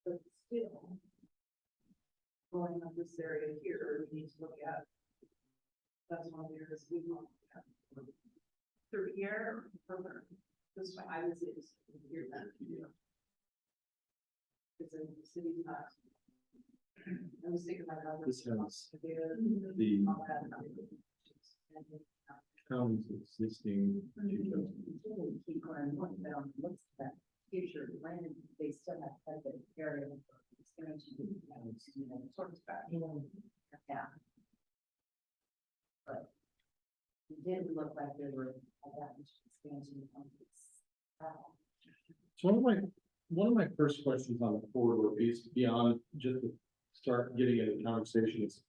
But still. Going up this area here, we need to look at. That's one of the areas we want to look at. Through here, or further, this way, I would say this here then. It's in the city's not. I was thinking about. This has the county's existing. Keep going, look down, looks at that future land, they still have quite a bit of area of expansion. You know, sort of back, you know, yeah. But it didn't look like there were that much expansion. So one of my first questions on the corridor piece, beyond just to start getting into conversation, is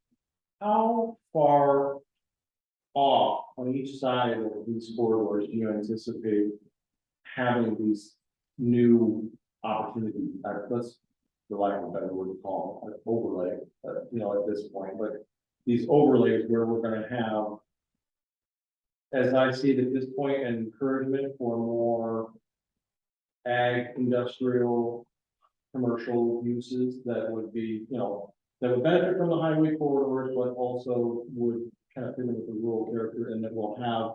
how far off on each side of these corridors do you anticipate having these new opportunities? Let's, for lack of a better word to call it, overlay, you know, at this point, but these overlays where we're gonna have, as I see it at this point, an encouragement for more ag, industrial, commercial uses that would be, you know, that would benefit from the highway corridors, but also would kind of fit in with the rural character, and that will have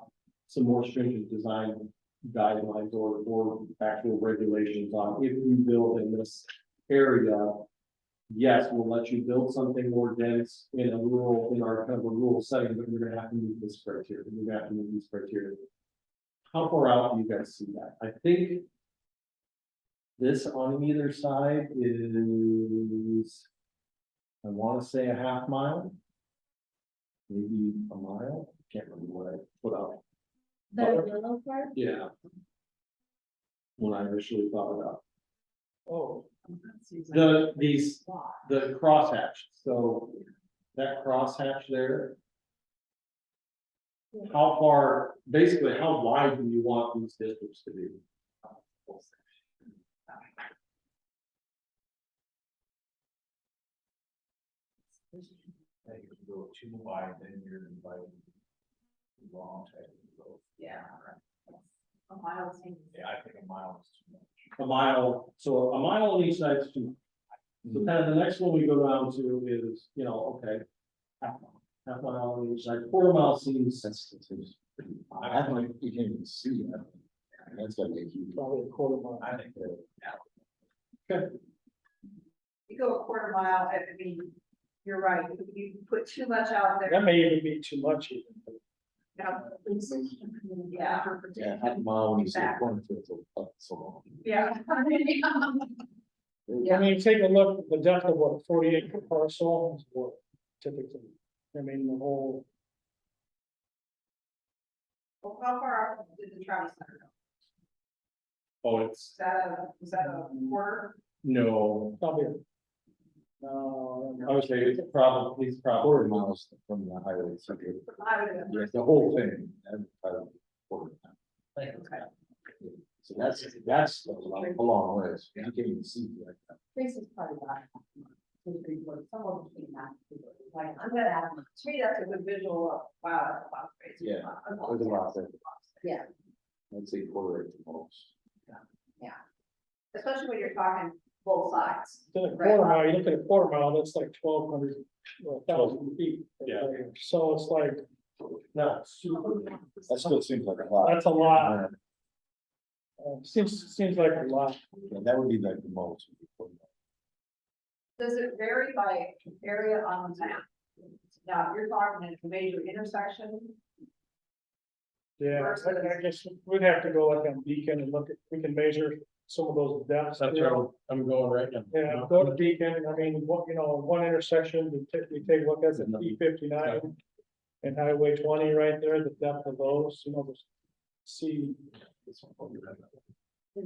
some more stringent design guidelines or actual regulations on if you build in this area. Yes, we'll let you build something more dense in a rural, in our kind of a rural setting, but you're gonna have to meet this criteria, you're gonna have to meet these criteria. How far out do you guys see that? I think this on either side is, I wanna say a half mile. Maybe a mile, can't remember what I put out. The yellow part, Yeah. When I initially thought it up. Oh, The crosshatch, so that crosshatch there. How far, basically, how wide do you want these districts to be? If you go too wide, then you're inviting the wrong type of growth. Yeah. A mile seems. Yeah, I think a mile is too much. A mile, so a mile on each side is too much. So kind of the next one we go down to is, you know, okay. Half half mile on each side, quarter mile seems. That's pretty, I don't think you can even see that. That's gotta be huge. Probably a quarter mile. I think that. You go a quarter mile, I mean, you're right, you put too much out there. That may even be too much even. Yeah. Yeah, half a mile when you say corner to it's so long. Yeah. I mean, take a look at the depth of what 48 parcel is what typically, I mean, the whole, Well, how far out did the Travis Center go? Oh, it's, Is that a quarter? no, probably. I would say it's probably, it's Quarter probably. miles from the highway. So I would. yeah, the whole thing. and probably quarter. Okay. So that's a long ways. You can't even see like that. Tracy's probably not. Someone between that. Like, I'm gonna add, to me, that's a good visual of, wow, that's a lot of space. Yeah, there's a lot there. Yeah. I'd say quarter at the most. Especially when you're talking both sides. To the quarter mile, you look at a quarter mile, that's like 1,200, 1,000 feet. Yeah. So it's like, No. That still seems like a lot. that's a lot, seems like a lot. Yeah, that would be like the most. Does it vary by area on the map? Now, if you're talking at a major intersection, Yeah, I guess we'd have to go like on Beacon and look at, we can measure some of those depths. That's where I'm going right now. Yeah, go to Beacon, I mean, what, one intersection, we take a look at the E59 and Highway 20 right there, the depth of those, just see.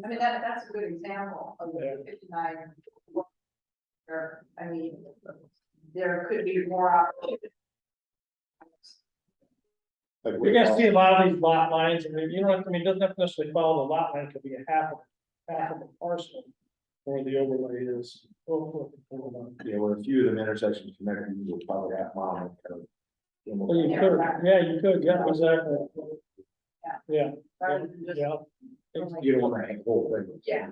I mean, that's a good example of the 59. Or, I mean, there could be more opportunity. You're gonna see a lot of these lot lines, and you know what, I mean, it doesn't have to necessarily follow the lot line, it could be a half of a parcel. Where the overlay is. Yeah, where a few of them intersections connect, you go probably half mile. Kind of, Well, you could, you could, yeah, exactly. Yeah, Rather than just- yeah, You don't want to hang the whole thing. Yeah.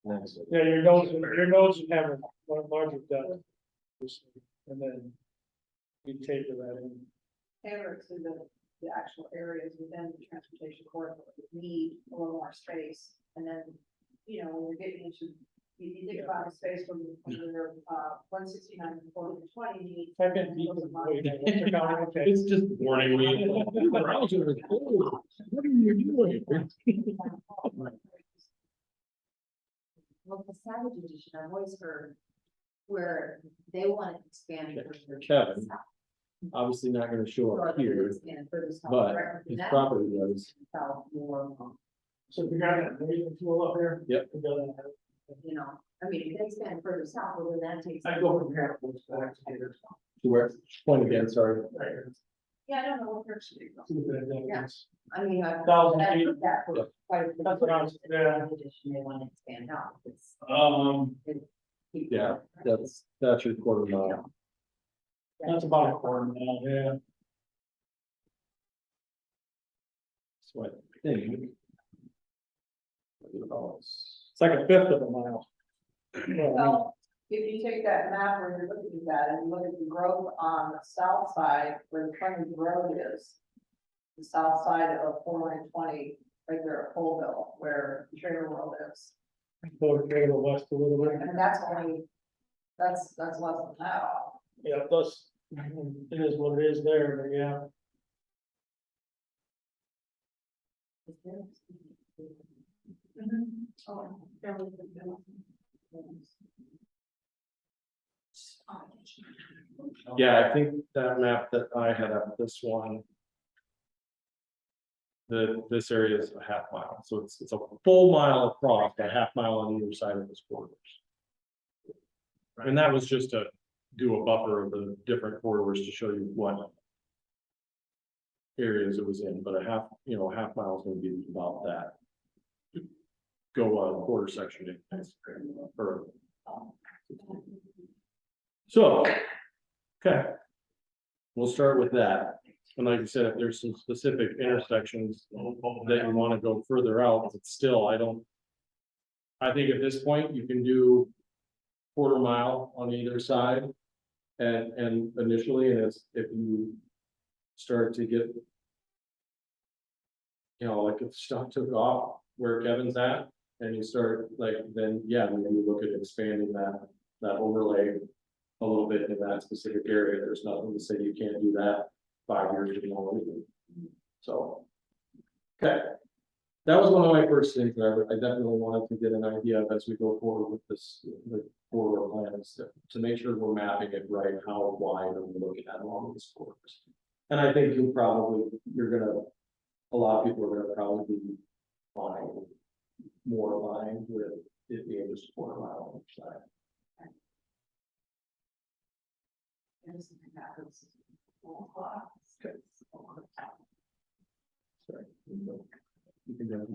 That's it. yeah, your nodes would have a larger depth. And then you taper that in. Tailor to the actual areas within the transportation corridor that need a little more space. And then, when you're getting into, you think about the space from your 169 and 420 need. I've been beaten. Okay. It's just warning me. What are you doing? Well, the Savage Edition, I've always heard where they want to expand. further Kevin. south. Obviously not gonna show up Further here, expand further south, but right? his That property does. south more, So we got that measurement tool up here? Yep. We got that. I mean, if they expand further south, well, then that takes. I go from here. Back to here. To where, point again, sorry. Right here. Yeah, I don't know what person you go. See what that Yeah. is. I mean, 1,000 feet. that for quite a bit. That's what I was- yeah. Addition, they want to expand out. It's- Yeah, that's your quarter mile. That's about a quarter mile, yeah. So I think. It's like a fifth of a mile. Well, Well, if you take that map where you're looking at that and look at the growth on the south side where the Frontage Road is. The south side of 420, right there at Colville, where the Trader World is. Go to the west a little bit. And that's only, that's less than that off. Yeah, plus, it is what it is there, but yeah. Oh, there was the- Yeah, I think that map that I had up, this one. This area is a half mile, so it's a full mile across, a half mile on either side of this corridors. And that was just to do a buffer of the different corridors to show you what. Areas it was in, but a half mile is gonna be about that. Go a quarter section in. Or- So. Okay. We'll start with that. And like I said, if there's some specific intersections that you want to go further out, but still, I think at this point, you can do. Quarter mile on either side. And initially, and it's, if you start to get, you know, like if stuff took off where Kevin's at, and you start like, then, yeah, then you look at expanding that overlay a little bit in that specific area. There's nothing to say you can't do that 5 years from now. So, okay. That was one of my first things that I definitely wanted to get an idea of as we go forward with this, the corridor plans, to make sure we're mapping it right, how wide are we looking at along these corridors. And I think a lot of people are gonna probably be fine, more aligned with it being just a quarter mile on each side. Okay. Sorry. You can go ahead.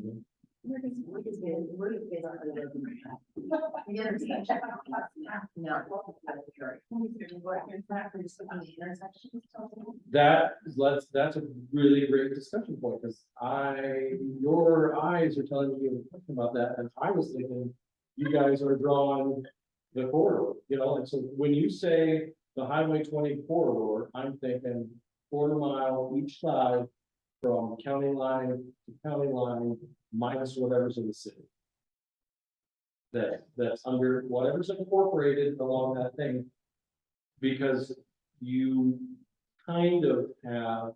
That's a really great discussion point, because your eyes are telling me a question about that, and I was thinking, you guys are drawing the corridor, you know, and so when you say the Highway 20 corridor, I'm thinking quarter mile each side from county line to county line, minus whatever's in the city. That's under whatever's incorporated along that thing. Because you kind of have.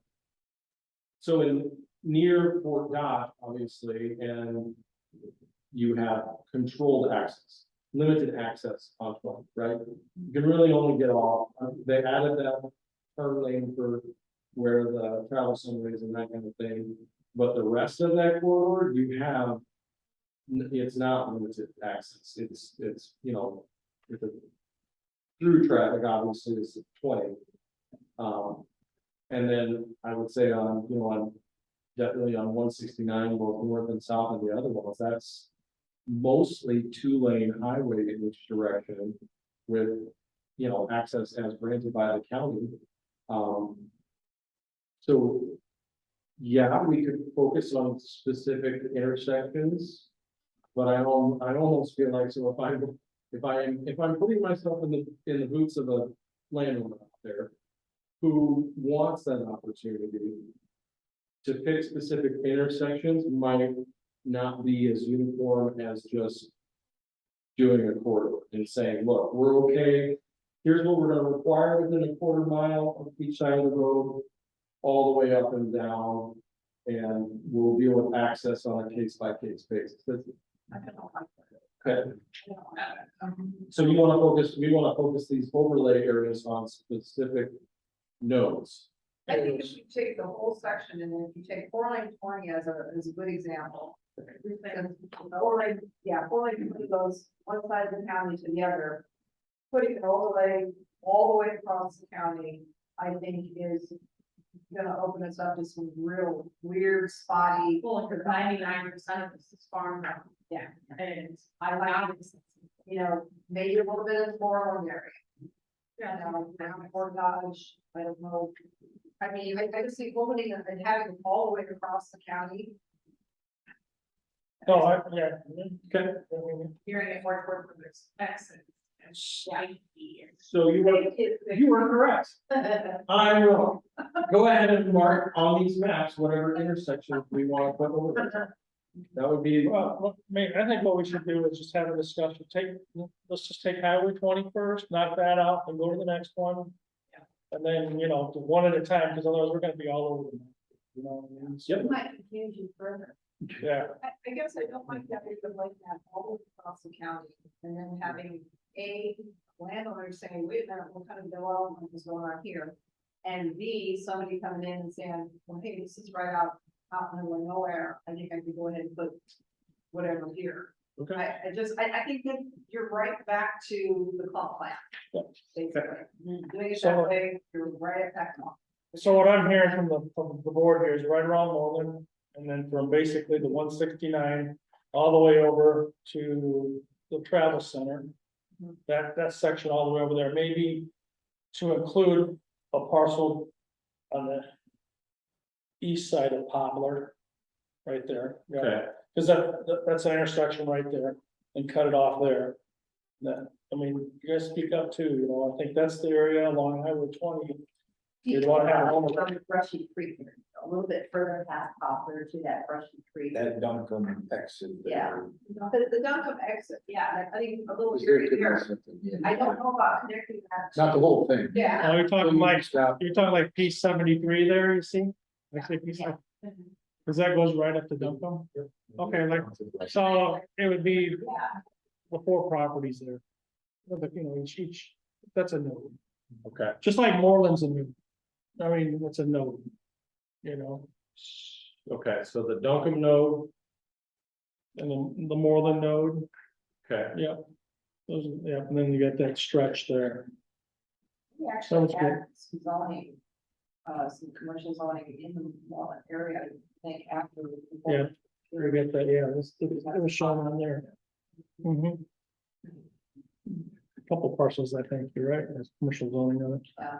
So in near Fort Dodge, obviously, and you have controlled access, limited access on 20, right? You can really only get off, they added that turn lane for where the travel center is and that kind of thing. But the rest of that corridor, you have, it's not limited access. It's, you know, with the through traffic, obviously is 20. And then I would say on, you know, on definitely on 169, both north and south, and the other ones, that's mostly 2-lane highway in each direction with, you know, access as granted by the county. So yeah, we could focus on specific intersections, but I almost feel like, so if I'm putting myself in the boots of a landowner out there who wants that opportunity to pick specific intersections, might not be as uniform as just doing a corridor and saying, look, we're okay. Here's what we're going to require within a quarter mile of each side of the road, all the way up and down, and we'll deal with access on a case-by-case basis. Okay. So we want to focus these overlay areas on specific nodes. I think if you take the whole section and then if you take 420 as a good example. 420 goes one side of the county to the other. Putting it all the way across the county, I think is gonna open us up to some real weird spotty. Well, because 99% of this is farm. Yeah. And I like, You know, maybe a little bit of more area. Down Fort Dodge, I don't know. I mean, I just see opening and having it all the way across the county. Oh, yeah. Okay. hearing it more toward the exit. And So you were correct. I'm wrong. Go ahead and mark on these maps whatever intersections we want to put over there. That would be, Well, I think what we should do is just have a discussion, let's just take Highway 20 first, knock that out and go to the next one. And then, you know, one at a time, because otherwise we're gonna be all over the map, you know what I mean? Yep. It might confuse you further. Yeah, I guess I don't like that, because like that all the way across the county, and then having a landowner saying, wait a minute, what kind of development is going on here? And B, somebody coming in and saying, well, hey, this is right out in the middle of nowhere, I think I could go ahead and put whatever here. okay. I think that you're right back to the comp plan. Yeah. Basically, doing it So- that way, you're right at that comp. so what I'm hearing from the board here is right around Northern, and then from basically the 169 all the way over to the travel center. That section all the way over there, maybe to include a parcel on the east side of Poplar, right there. Okay. Because that's an intersection right there, and cut it off there. I mean, you guys speak up too, you know, I think that's the area along Highway 20. You'd want to have a home. From Brushy Creek, a little bit further past Poplar to that Brushy Creek. That Duncan exit. Yeah. The Duncombe exit, yeah, I think a little Is there area could be here. something, yeah. I don't know about connecting that. Not the whole thing. Yeah. Oh, you're talking like, Stop. you're talking like P 73 there, you see? Actually, cause that goes right up to Duncombe. Okay, like, so it would be Yeah, the 4 properties there. But, you know, each, that's a node, Okay, just like Moreland's a node. I mean, that's a node, you know, okay, so the Duncombe node, and then the Moreland node, okay, yeah. Those, yeah, and then you got that stretch there. we Sounds actually good. had some zoning, some commercial zoning in the Walnut area, I think after. Yeah. You get that, yeah, it was shown on there. Mhm. Couple parcels, I think, you're right, there's commercial zoning on it. Yeah.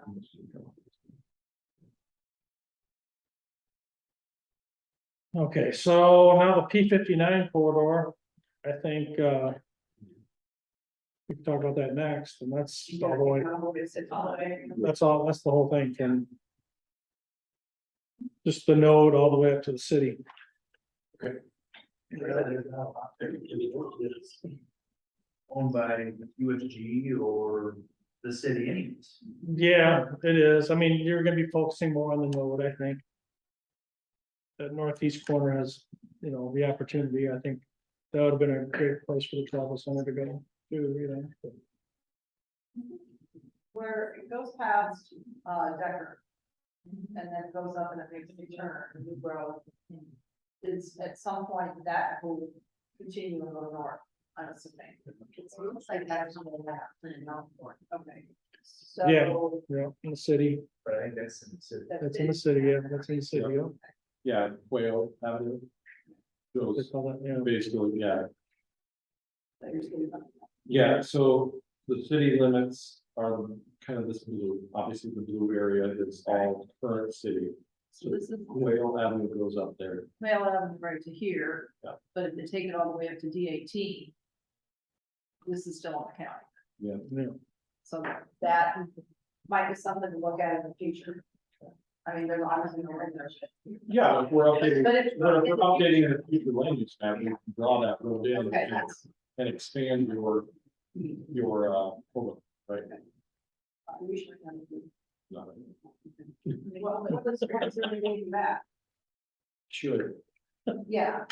Okay, so now the P 59 corridor, I think, we can talk about that next, and that's all the way, that's all, that's the whole thing, Ken. Just the node all the way up to the city. Owned by USG or the city anyways. Yeah, it is, I mean, you're gonna be focusing more on the node, I think. That northeast corner has, you know, the opportunity, I think, that would have been a great place for the travel center to go, to, you know. Where it goes past, Decker. And then it goes up and it makes a turn, and we grow. It's at some point that will continue and go north, I'm assuming. It looks like that's something that planned out for. Okay. Yeah. So. Yeah, in the city, But I think that's in the city. that's in the city, yeah, that's in the city, yeah. yeah, Whale Avenue. They Goes call that, yeah. basically, yeah, so the city limits are kind of this blue, obviously the blue area is all current city. So This is Whale Avenue goes up there, Mail Avenue right to here. Yeah. But if they take it all the way up to D18. This is still in the county, Yeah. so that might be something to look at in the future. I mean, there's obviously no regulation. yeah, if we're updating, But if- we're updating the future land use map, we can draw that road in. Okay, that's. And expand your, hold on, right? Usually gonna do. No, Well, what's the point of doing that? Should. Yeah,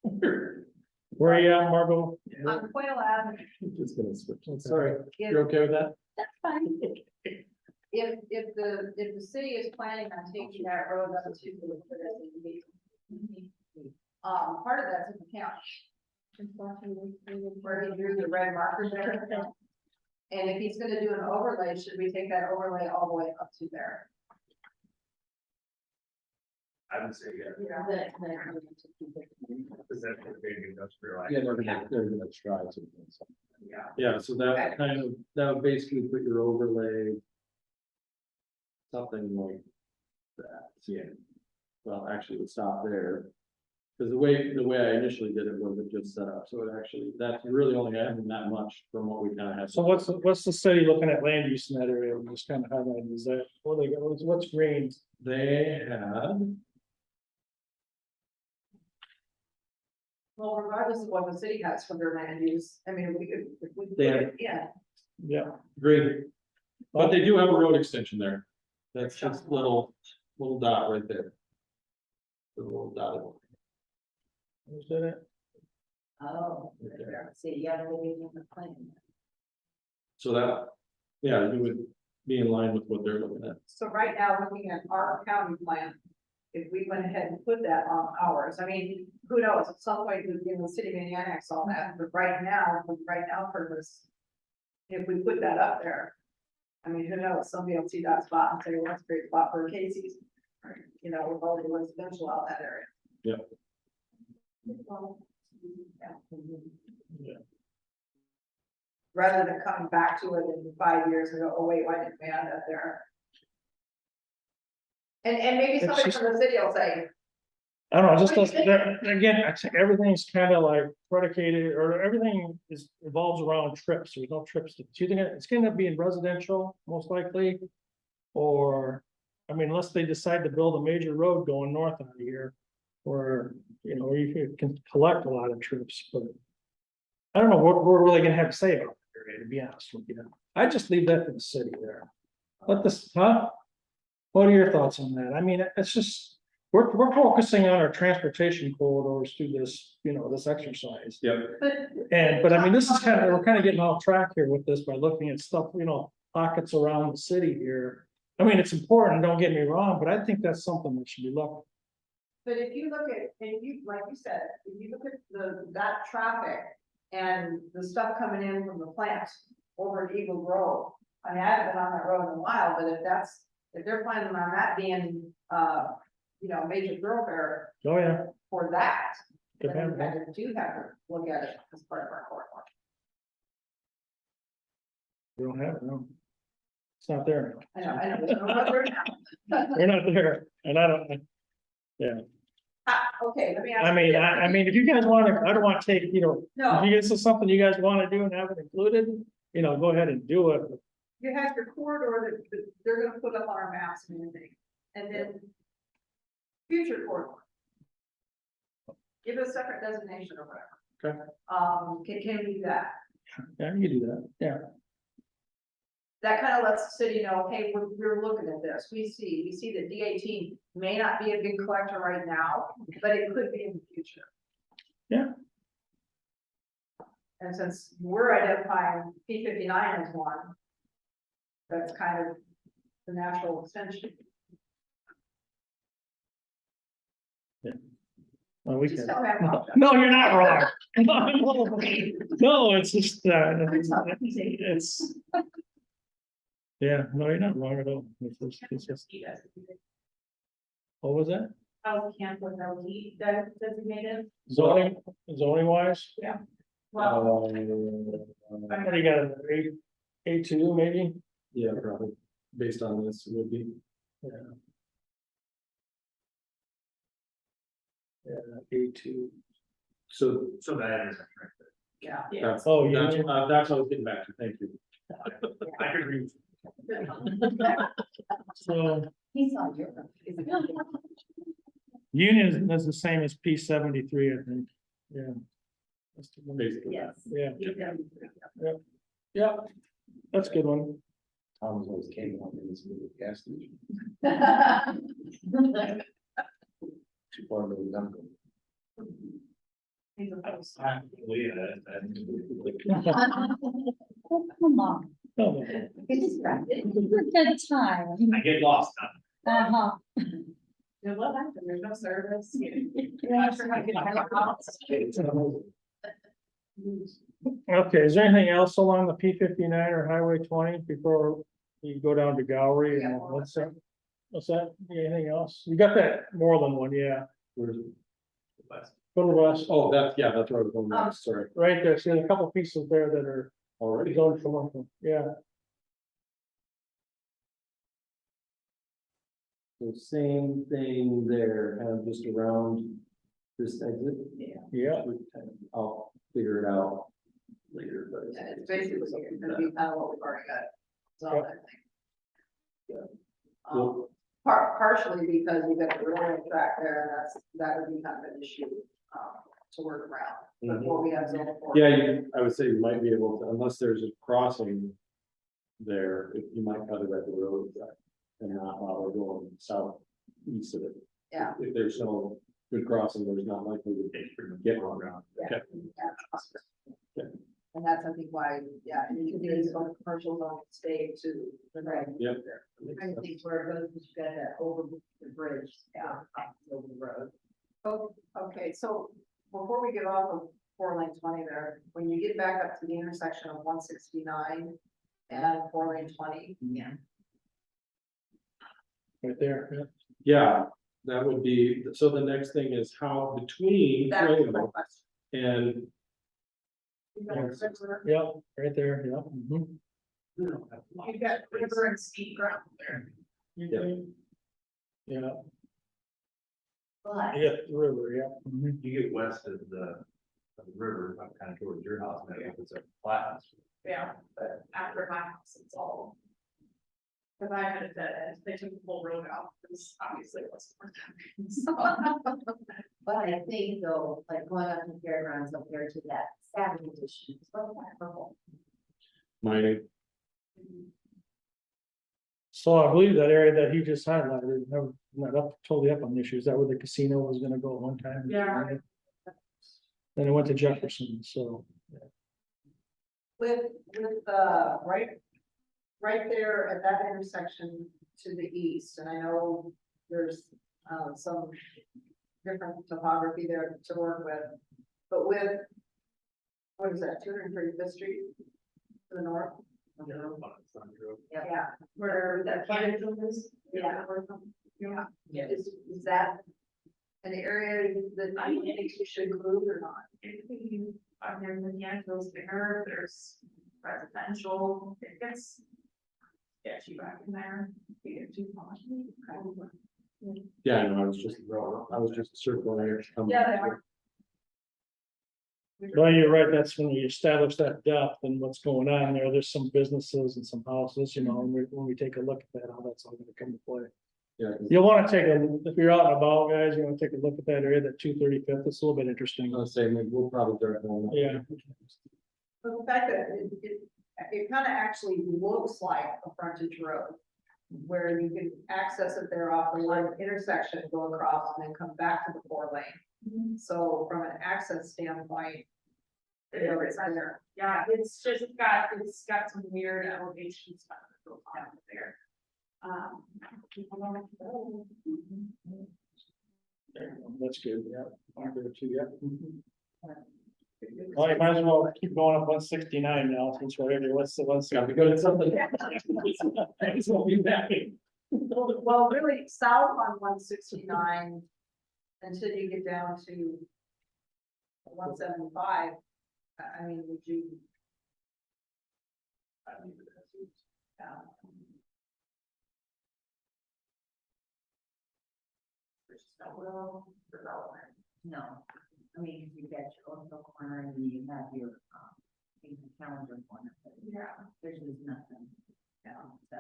Where are you at, Margot? on Quail Avenue. Just gonna switch. Sorry, If, you're okay with that? that's fine. If the city is planning on taking that road up to the. Part of that's in the county. Where he drew the red markers there. And if he's gonna do an overlay, should we take that overlay all the way up to there? I would say, yeah, because that's a big industrial. Yeah, they're gonna try to. Yeah. Yeah, so that kind of, that would basically put your overlay. Something like that, yeah. Well, actually, it would stop there. Because the way I initially did it was it just set up, so it actually, that's really only adding that much from what we kind of have. So what's the city looking at land use in that area? I'm just kind of highlighting, is that, what they got, what's green? They had, Well, regardless of what the city has for their land use, I mean, we could, if we. Yeah. Yeah, Yeah, green, but they do have a road extension there. That's just little dot right there. The little dotted one. is that it? Oh, see, yeah, they didn't have a plan. So that, yeah, you would be in line with what they're looking at. so right now, looking at our county plan, if we went ahead and put that on ours, I mean, who knows, at some point, the city may annex all that, but right now, purpose. If we put that up there, I mean, who knows, somebody will see that spot and say, well, that's a great spot for Casey's. Or, you know, with all the residential out that area. Yeah. Yeah. Rather than coming back to it in 5 years and go, oh wait, why didn't we add that there? And maybe It's somebody just- from the city will say, I don't know, it just doesn't, again, I think everything's kind of like predicated, or everything is revolves around trips, there's no trips. Do you think it's gonna be in residential, most likely? Or, I mean, unless they decide to build a major road going north out of here, or, you know, you can collect a lot of trips, but. I don't know what we're really gonna have to say about the area, to be honest with you. I just leave that to the city there. Let this, huh? What are your thoughts on that? I mean, it's just, we're focusing on our transportation corridors through this, you know, this exercise. Yeah. But I mean, this is kind of, we're kind of getting off track here with this by looking at stuff, you know, pockets around the city here. I mean, it's important, don't get me wrong, but I think that's something that should be looked. But if you look at, and you, like you said, if you look at that traffic and the stuff coming in from the plants over at Eagle Grove. I mean, I haven't been on that road in a while, but if they're planning on that being, you know, major thoroughfare Oh, yeah. for that, Good then we man. kind of do have to look at it as part of our corridor. We don't have it, no. It's not there I know, there's no road there now. now. We're not there, and I don't, Okay, let me ask. I mean, you I mean, if you guys want to, I don't want to take, you know, No. if you guys, this is something you guys want to do and have it included, you know, go ahead and do it. You have your corridor that they're gonna put up on our maps and everything, and then future corridor. Give it a separate designation or whatever. Okay. Can we do that? Yeah, you can do that, yeah. That kind of lets the city know, hey, we're looking at this. We see that D18 may not be a big collector right now, but it could be in the future. Yeah. And since we're identifying P59 as one, that's kind of the natural extension. Well, we Just can. don't have much. No, you're not wrong. No, it's just, it's. Yeah, no, you're not wrong at all. It's just, what was that? How's the camp with LD designated? Zoning wise? Well, What do you got, A2 maybe? Yeah, probably, based on this, it would be. Yeah. Yeah, A2. So that is. Yeah. That's, Oh, yeah. that's what I was getting back to, thank you. I could read. So He's on your. Union is the same as P73, I think, yeah. That's the one. Basically, yes. Yeah, Yeah. yeah, that's a good one. Tom's always came on in this movie, gas station, too far to the number. Oh, come on, Oh, It's distracted. it's a good time. I get lost. Uh-huh. You know what happened? There's no service. You're not sure how to get out of the house. Okay, is there anything else along the P59 or Highway 20 before you go down to Gowrie? And what's that? What's that? Anything else? You got that Moreland one, yeah. where's, Go to west, oh, that's where I was going next, sorry, right there. See, there's a couple pieces there that are already. zoned for local, yeah. So same thing there, kind of just around this exit. Yeah. I'll figure it out later, but. Yeah, it's basically gonna be kind of what we've already got. So I think. Cool. Partially because we've got the railroad track there, and that would be kind of an issue, to work around. But what we have zoned for. Yeah, I would say you might be able to, unless there's a crossing there, you might cut it at the railroad track and not while we're going southeast of it. Yeah. If there's no good crossing, there's not likely to get one around. Yeah. Yeah. And that's, I think, why, yeah, and you can do some commercial zone stay to the right. Yep. I think where it goes, you got that over the bridge, over the road. Oh, okay, so before we get off of 4 lane 20 there, when you get back up to the intersection of 169 and 4 lane 20. Yeah. Right there, yeah. Yeah, that would be, so the next thing is how between That's my Railroad question. and You got river- Yeah, right there, yeah. Mhm. You've got river and steep ground there. You do. Yeah. But Yeah, the river, yeah. Mhm. You get west of the river, up kind of towards your house, and it's a flat. Yeah, but after my house, it's all. Cause I had a dead end, they took the whole road out, because obviously it wasn't worth it. So, But I think though, like going up to the fairgrounds up there to that Savage edition, it's like that purple. My, So I believe that area that he just highlighted, never, not up, totally up on the issue, is that where the casino was gonna go at one time? Yeah. Then it went to Jefferson, so. With, right there at that intersection to the east, and I know there's, some different topography there to work with, but with, what is that, 235th Street to the north? Yeah, where that frontage is, yeah. Yeah, is that an area that I think we should include or not? I'm there in the Yankees there, there's residential, it gets. Get you back in there, you get too much. yeah, I know, I was just circling here. Yeah, they are. Well, you're right, that's when we establish that depth and what's going on there, there's some businesses and some houses, you know, and when we take a look at that, how that's all gonna come to play. Yeah, You'll wanna take if you're out and about, guys, you wanna take a look at that area, that 235th, it's a little bit interesting. I was saying, we'll probably drive home. Yeah, But the fact that it kind of actually looks like a frontage road. Where you can access it there off the one intersection, go across and then come back to the 4-lane. So from an access standpoint. It's there. Yeah, it's got some weird elevation stuff that goes on there. that's good, yeah. I'm there too, yeah. Well, you might as well keep going up 169 now, since we're here, what's the one? Gotta be good at something. It's gonna be back. Well, really south on 169. Until you get down to 175, I mean, would you? Yeah. There's no real development. No, I mean, you got your Oakville corner and then you have your, calendar corner, but Yeah. there's just nothing. Yeah, so.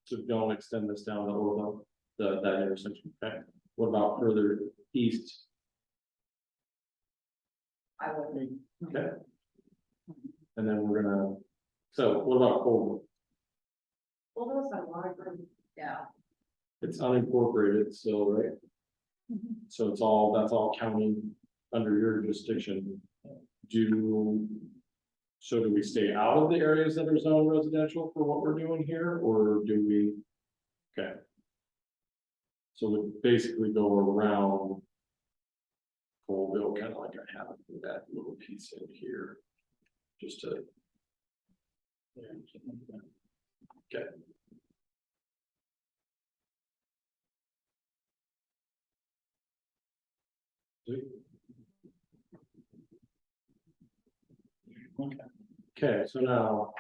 So don't extend this down the whole, that intersection, okay? What about further east? I would. Okay. And then we're gonna, so what about Colville? Well, those have a lot of room. Yeah. It's unincorporated still, right? So that's all county under your jurisdiction. So do we stay out of the areas that are zoned residential for what we're doing here, or do we? Okay. So we basically go around Colville, kind of like I have that little piece in here. Just to. Okay. Okay, so now,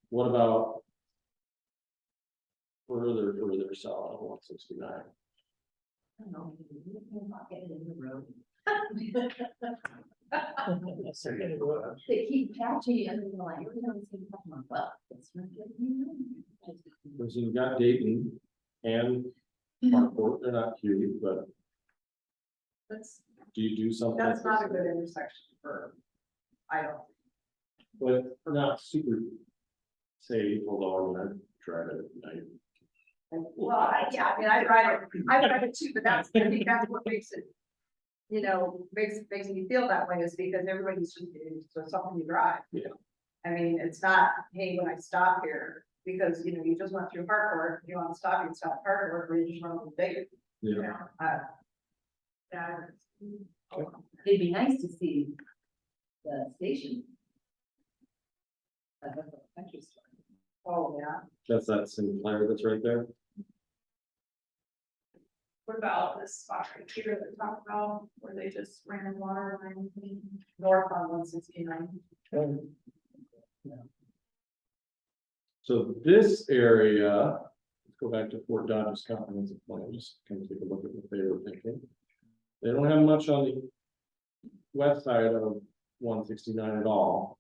what about further south on 169? I don't know, you're not getting in the road. They keep patching and they're like, we're gonna see something, well, it's not getting in the road. Because you've got Dayton and Markport, they're not huge, but That's, do you do something? that's not a good intersection for, I don't. But not super safe, although I drive it at night. Well, I mean, I drive it too, but I think that's what makes it. Makes me feel that way is because everybody's just, it's something you drive. Yeah. I mean, it's not, hey, when I stop here, because, you just went through Hartford, you want to stop, you stop at Hartford, or you just run over Dayton. Yeah. Yeah. It'd be nice to see the station. Like a country store. Oh, yeah. That's that Sinclair that's right there. What about this spot right here that we talked about, where they just ran water line? North on 169. So this area, let's go back to Fort Dodge's comprehensive plan, just kind of take a look at what they were thinking. They don't have much on the west side of 169 at all.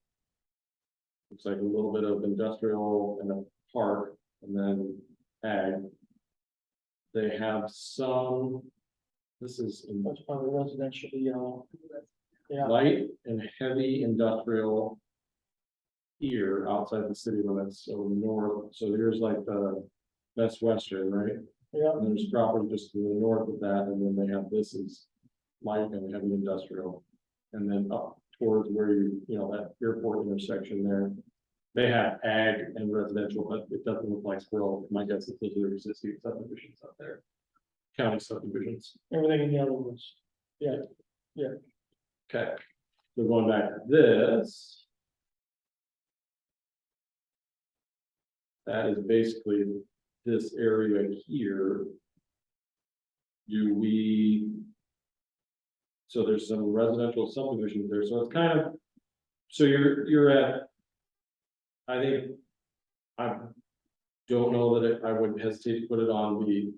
Looks like a little bit of industrial and a park, and then ag. They have some, this is in That's probably residential, yeah, light and heavy industrial here outside the city limits, so north, so here's like that's Western, right? yeah. And there's property just to the north of that, and then they have this is light and heavy industrial. And then up towards where you know, that airport intersection there, they have ag and residential, but it doesn't look like squirrel. My guess is those are existing subdivisions out there. County subdivisions. Everything in the other ones, yeah. Okay, so going back to this. That is basically this area here. Do we? So there's some residential subdivisions there, so it's kind of, so you're at. I think. I don't know that I would hesitate to put it on the.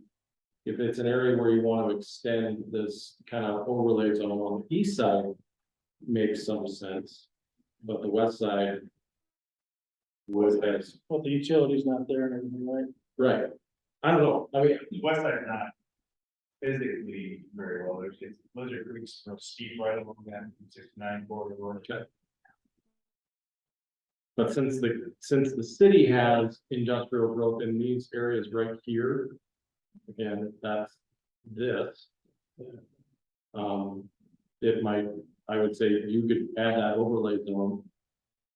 If it's an area where you want to extend this kind of overlays on the east side. Makes some sense, but the west side. Was as, But the utility's not there and everything, right? right, I don't know, I mean, West side is not physically very well, those are pretty steep right along that 69 corridor. okay. But since the city has industrial growth in these areas right here. Again, that's this. It might, I would say you could add that overlay zone.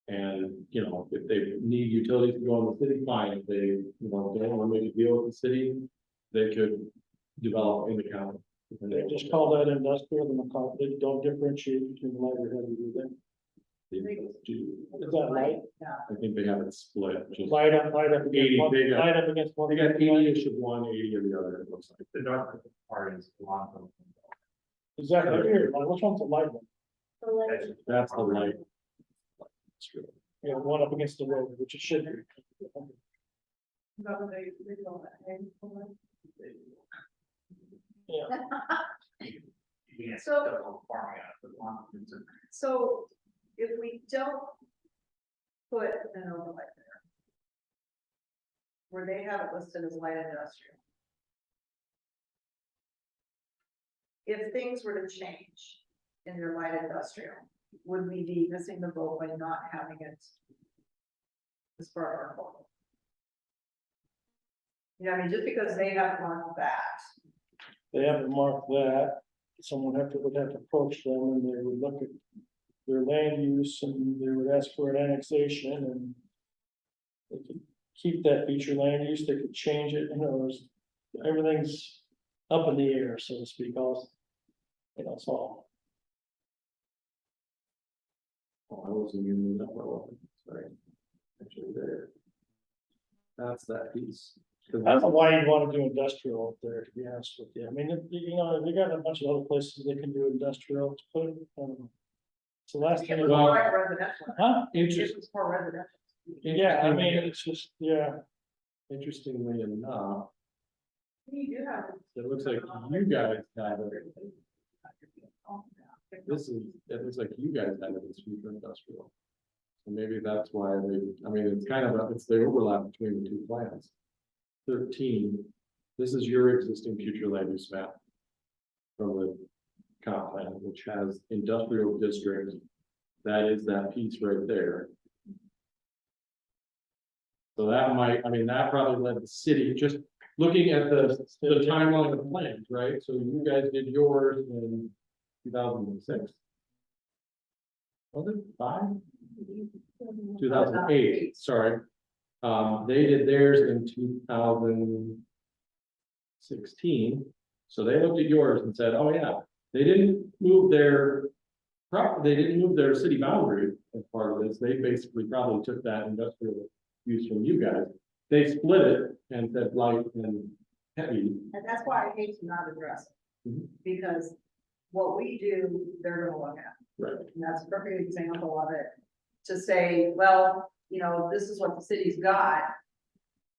And, you know, if they need utilities to go in the city, fine, if they, you know, don't want to make a deal with the city, they could develop in the county. They just call that industrial, and they don't differentiate between light or heavy, do they? They do. Is that light? I think they have it split, just, Light up against 80, one, they got- light up against one. they got 80-ish of one, 80 of the other, it looks like. The north part is a lot of. Is that here, which one's the light one? So like, That's the light. That's true. Yeah, one up against the road, which it should be. Yeah, Yeah, So- the whole farming out of the lawn. So if we don't put an overlay there. Where they have it listed as light industrial. If things were to change in your light industrial, would we be missing the boat by not having it? As part of our code? You know, I mean, just because they have marked that, they haven't marked that, someone would have to approach them and they would look at their land use and they would ask for an annexation and they could keep that feature land use, they could change it, you know, everything's up in the air, so to speak, also. You know, it's all. Oh, I wasn't using that well, sorry. Actually there. That's that piece. I don't know why you'd want to do industrial up there, to be honest with you. I mean, you know, they got a bunch of other places they can do industrial to put it. I don't know. So last it thing, was Well- more residential. huh? It was more residential. Yeah, I mean, it's just, yeah, Interestingly enough, You do have. it looks like you guys have it. This is, it looks like you guys have it as future industrial. So maybe that's why they, I mean, it's kind of, it's the overlap between the two plans. 13, this is your existing future land use map. From the comp plan, which has industrial district. That is that piece right there. So that might, I mean, that probably led the city, just looking at the timeline of plans, right? So you guys did yours in 2006. Was it 5? 2008, sorry. They did theirs in 2016. So they looked at yours and said, oh yeah, they didn't move their city boundary as part of this. They basically probably took that industrial use from you guys. They split it and said light and heavy. And that's why I hate to not address it. Mhm. Because what we do, they're gonna look at. Right. And that's a perfect example of it. To say, well, you know, this is what the city's got.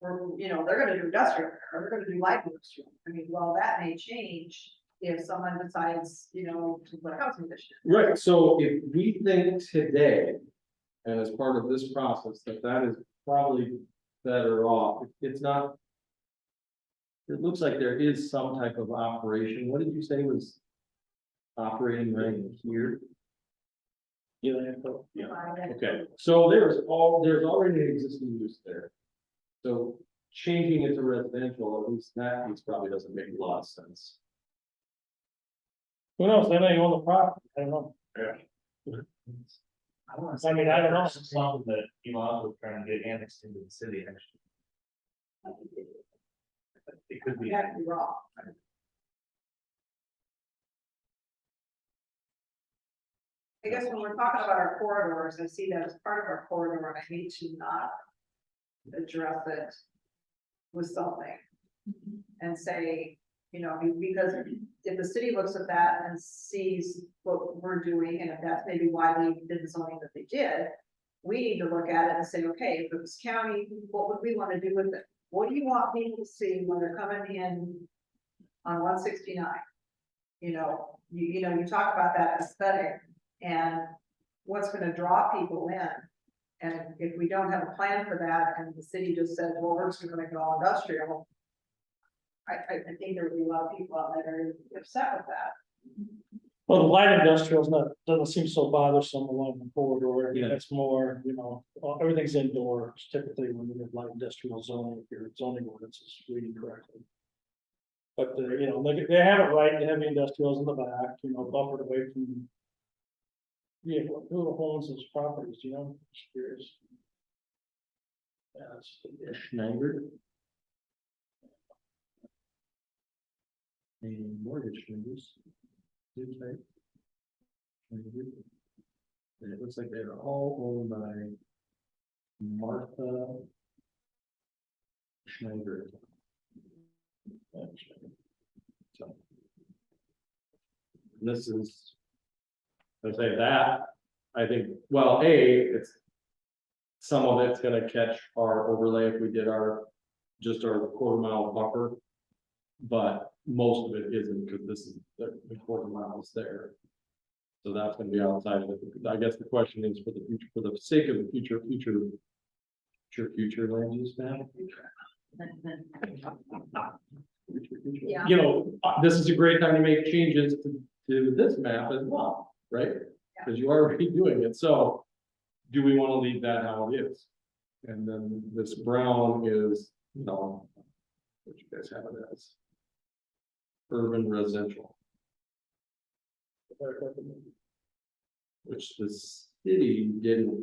Or, you know, they're gonna do industrial, or they're gonna do light industrial. I mean, well, that may change if someone decides, you know, to put a housing addition. Right, so if we think today, and as part of this process, that is probably better off, it's not. It looks like there is some type of operation, what did you say was operating right here? Yeah. Okay, so there's already an existing use there. So changing it to residential, at least that piece probably doesn't make a lot of sense. Who knows, they may own the property, I don't know. I mean, I don't know. Something that, you know, I was trying to get annexed into the city, actually. It could be. That'd be wrong. I guess when we're talking about our corridors, I see that as part of our corridor, and I need to not address it with something. And say, you know, because if the city looks at that and sees what we're doing, and if that's maybe why they did the zoning that they did, we need to look at it and say, okay, if it was county, what would we want to do with it? What do you want people to see when they're coming in on 169? You know, you know, you talk about that aesthetic and what's gonna draw people in. And if we don't have a plan for that, and the city just says, well, we're just gonna go all industrial. I think there would be a lot of people out there who are upset with that. Well, the light industrial is not, doesn't seem so bothersome along the corridor, Yeah. it's more, you know, everything's indoors, typically when you have light industrial zoning, if your zoning ordinance is reading correctly. But, you know, they have it right, the heavy industrials in the back, you know, buffered away from. Yeah, who owns those properties, you know, just curious. Yeah, it's Schneider. And mortgage changes. And it looks like they're all owned by Martha Schneider. So. This is. I say that, I think, well, it's. Some of it's gonna catch our overlay if we did just our quarter mile buffer. But most of it isn't, because this is the quarter mile is there. So that's gonna be outside of it. I guess the question is for the future, for the sake of the future land use map. Yeah. You know, this is a great time to make changes to this map as well, right? Because you're already doing it, so do we want to leave that how it is? And then this brown is, you know, what you guys have it as. Urban residential. Which the city didn't.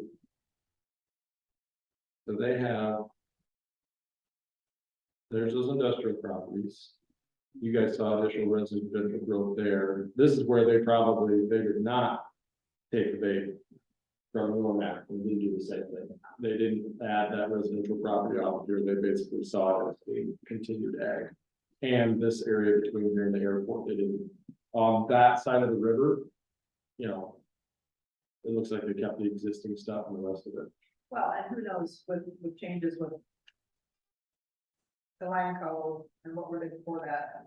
So they have. There's those industrial properties. You guys saw additional residential growth there. This is where they did not take the bait from the map and didn't do the same thing. They didn't add that residential property out here. They basically saw it as being continued ag. And this area between here and the airport, they didn't. On that side of the river, you know, it looks like they kept the existing stuff and the rest of it. Well, and who knows with changes with the land code and what were they before that?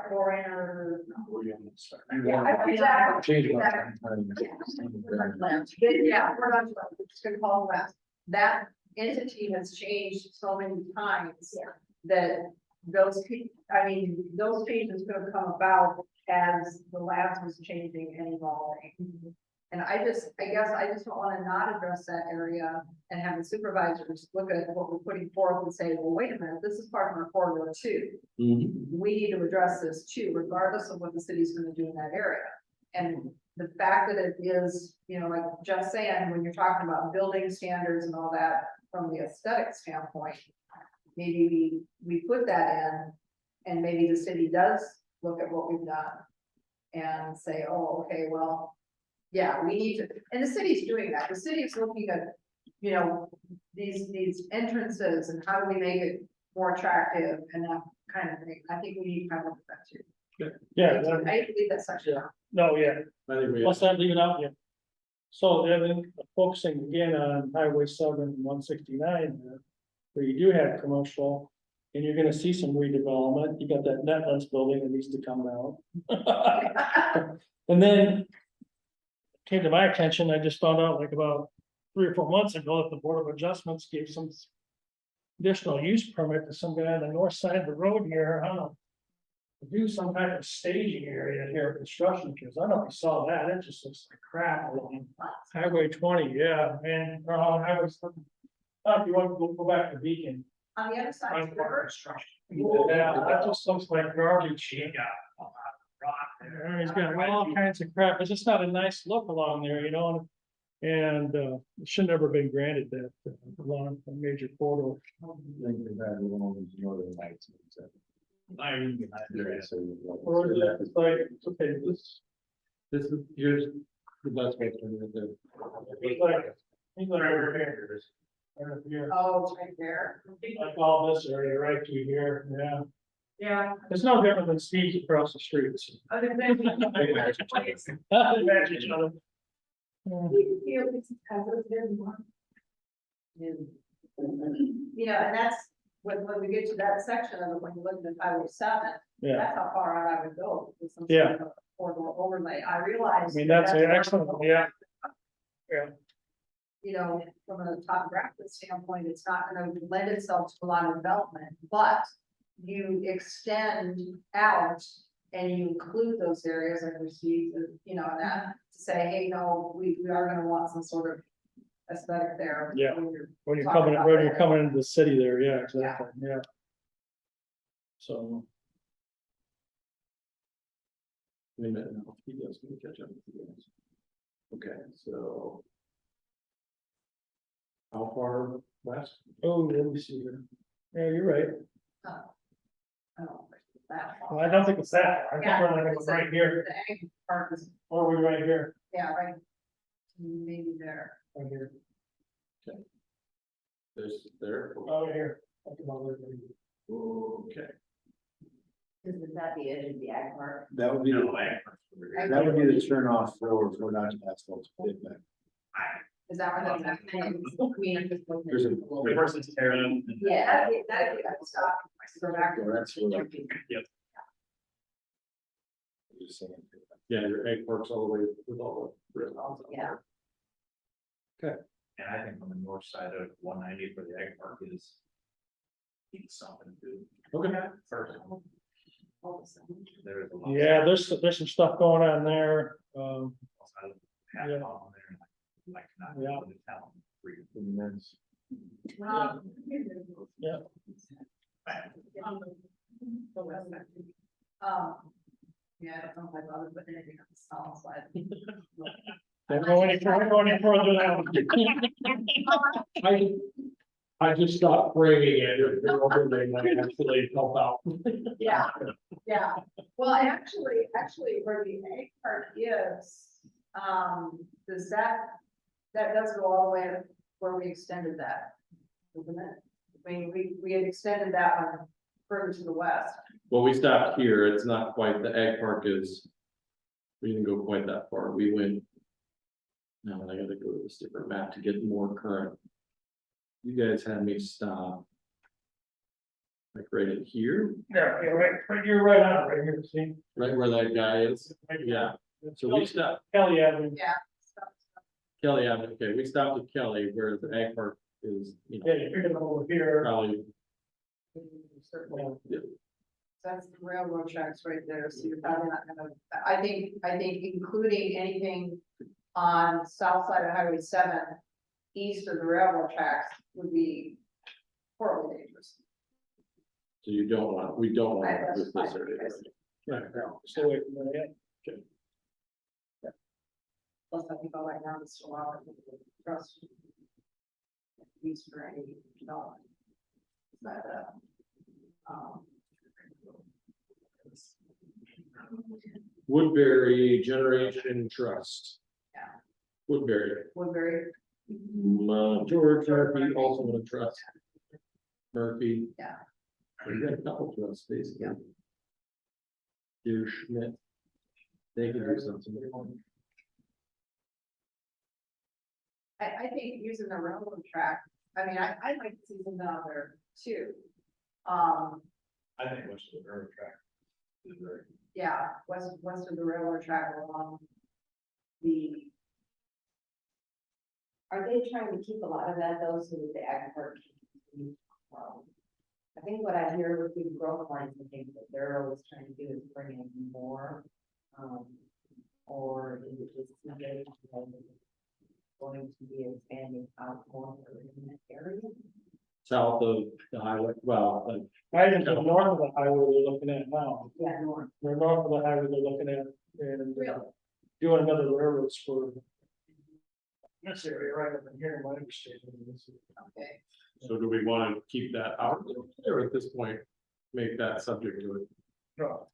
Foreigner. Yeah, exactly. Change my Yeah, we're not, we're just gonna call it that entity has changed so many times. That those those changes could have come about as the labs was changing and evolving. And I guess I just don't wanna not address that area and have the supervisors look at what we're putting forth and say, well, wait a minute, this is part of our corridor too. We need to address this too, regardless of what the city's gonna do in that area. And the fact that it is, you know, like just saying, when you're talking about building standards and all that, from the aesthetic standpoint, maybe we put that in, and maybe the city does look at what we've done and say, oh, okay, well, yeah, we need to, and the city's doing that. The city is looking at, you know, these entrances and how do we make it more attractive and that kind of thing. I think we need to kind of look at that too. Yeah, I believe that section. Yeah. no, yeah, I think we. let's not leave it out yet. So then focusing again on Highway 7 and 169, where you do have commercial, And you're gonna see some redevelopment, you got that Netlands building that needs to come down. And then. Came to my attention, I just found out like about 3 or 4 months ago that the Board of Adjustments gave some. Additional use permit to some guy on the north side of the road here, I don't know. To do some kind of staging area here, construction, because I don't know if you saw that, it just looks like crap along Highway 20, yeah, and, I was. If you want to go back to Beacon. On the other side of the river. Yeah, that just looks like garbage. He's got all kinds of crap, it's just not a nice look along there, you know, and, it should never been granted that, along a major corridor. Northern Lights. Or is that, it's like, it's okay, This is, here's the best way to do it. it's like, he's like over here. Right here, Oh, it's right there. like all this area right through here, yeah, Yeah. it's no different than Steve's across the streets. Other than. They match each other. Yeah. You know, and that's, when we get to that section of it, when you look at Highway 7, Yeah, that's how far out I would go. With some Yeah. sort of corridor overlay, I I realize. mean, that's that excellent, yeah. Yeah. You know, from a topographic standpoint, it's not gonna lend itself to a lot of development, but you extend out and you include those areas and receive, you know, that to say, hey, no, we are gonna want some sort of aesthetic there. Yeah. when you're When you're talking coming, about when that. you're coming into the city there, yeah, exactly, yeah. So, Wait a minute, no, he does, let me catch up with you guys. Okay, so. How far west? oh, let me see here. Yeah, you're right. I don't know if it's that far. Well, I don't think it's that, far. I think Yeah, we're like it's right here, The ag part is, or we're right here, yeah, right, maybe there. right here, There's there. over here. That's about where it is. Okay. Is that the edge of the ag park? That would be, that would be the turn off road for not asphalt. Is that where that thing? There's a. Versus Terran. Yeah, that'd be that stop. Go back. That's what. Yep. Just saying. Yeah, your egg works all the way with all the. Yeah. And I think on the north side of 190 for the ag park is. Need something to. Okay. First. There is a lot. Yeah, there's some stuff going on there, Half Yeah. on there. Like not. Yeah. in the town. Yeah. Yeah, I don't know if I'd rather put anything on the south side. Don't go any further now. I just stopped framing it, they're over there, and I actually help out. Yeah, yeah, well, actually, where the egg part is, does that does go all the way to where we extended that, isn't it? I mean, we had extended that one further to the west. Well, we stopped here, it's not quite, the egg park is. We didn't go quite that far, we went. Now I gotta go to this different map to get more current. You guys had me stop. Like right in here, Yeah, you're right on, it right here, see? right where that guy is, Right yeah, so we stopped, Kelly Avenue, Yeah. Kelly Avenue, okay, we stopped at Kelly where the egg park is, you yeah, know, you're picking up over here. probably. That's the railroad tracks right there, so you're probably not gonna, I think including anything on south side of Highway 7, east of the railroad tracks would be horribly dangerous. So you don't want, we don't want Right, to that's this area. Right, stay away from there, yeah. Plus, I think all right now it's still out. Trust. Use for any development. But, Woodbury Generation Trust. Yeah. Woodbury, Woodbury, George Murphy, also in a trust. Murphy. Yeah. We got a couple trusts, basically. Yeah. Dear Schmidt. They can do something. I think using the railroad track, I mean, I'd like to see them down there too. I think most of the railroad track is very. yeah, west of the railroad track along the, Are they trying to keep a lot of that though, so that the ag park can continue? I think what I hear with the growth lines, I think that they're always trying to do is bring in more. Or is it just something going to be expanding out more in that area? South of the highway, well, I think the north of the highway they're looking at now, Yeah, north. the north of the highway they're looking at, and Really? doing another railroad spur. This area right up in here, my understanding is. okay, so do we want to keep that out, or at this point, make that subject to it? No,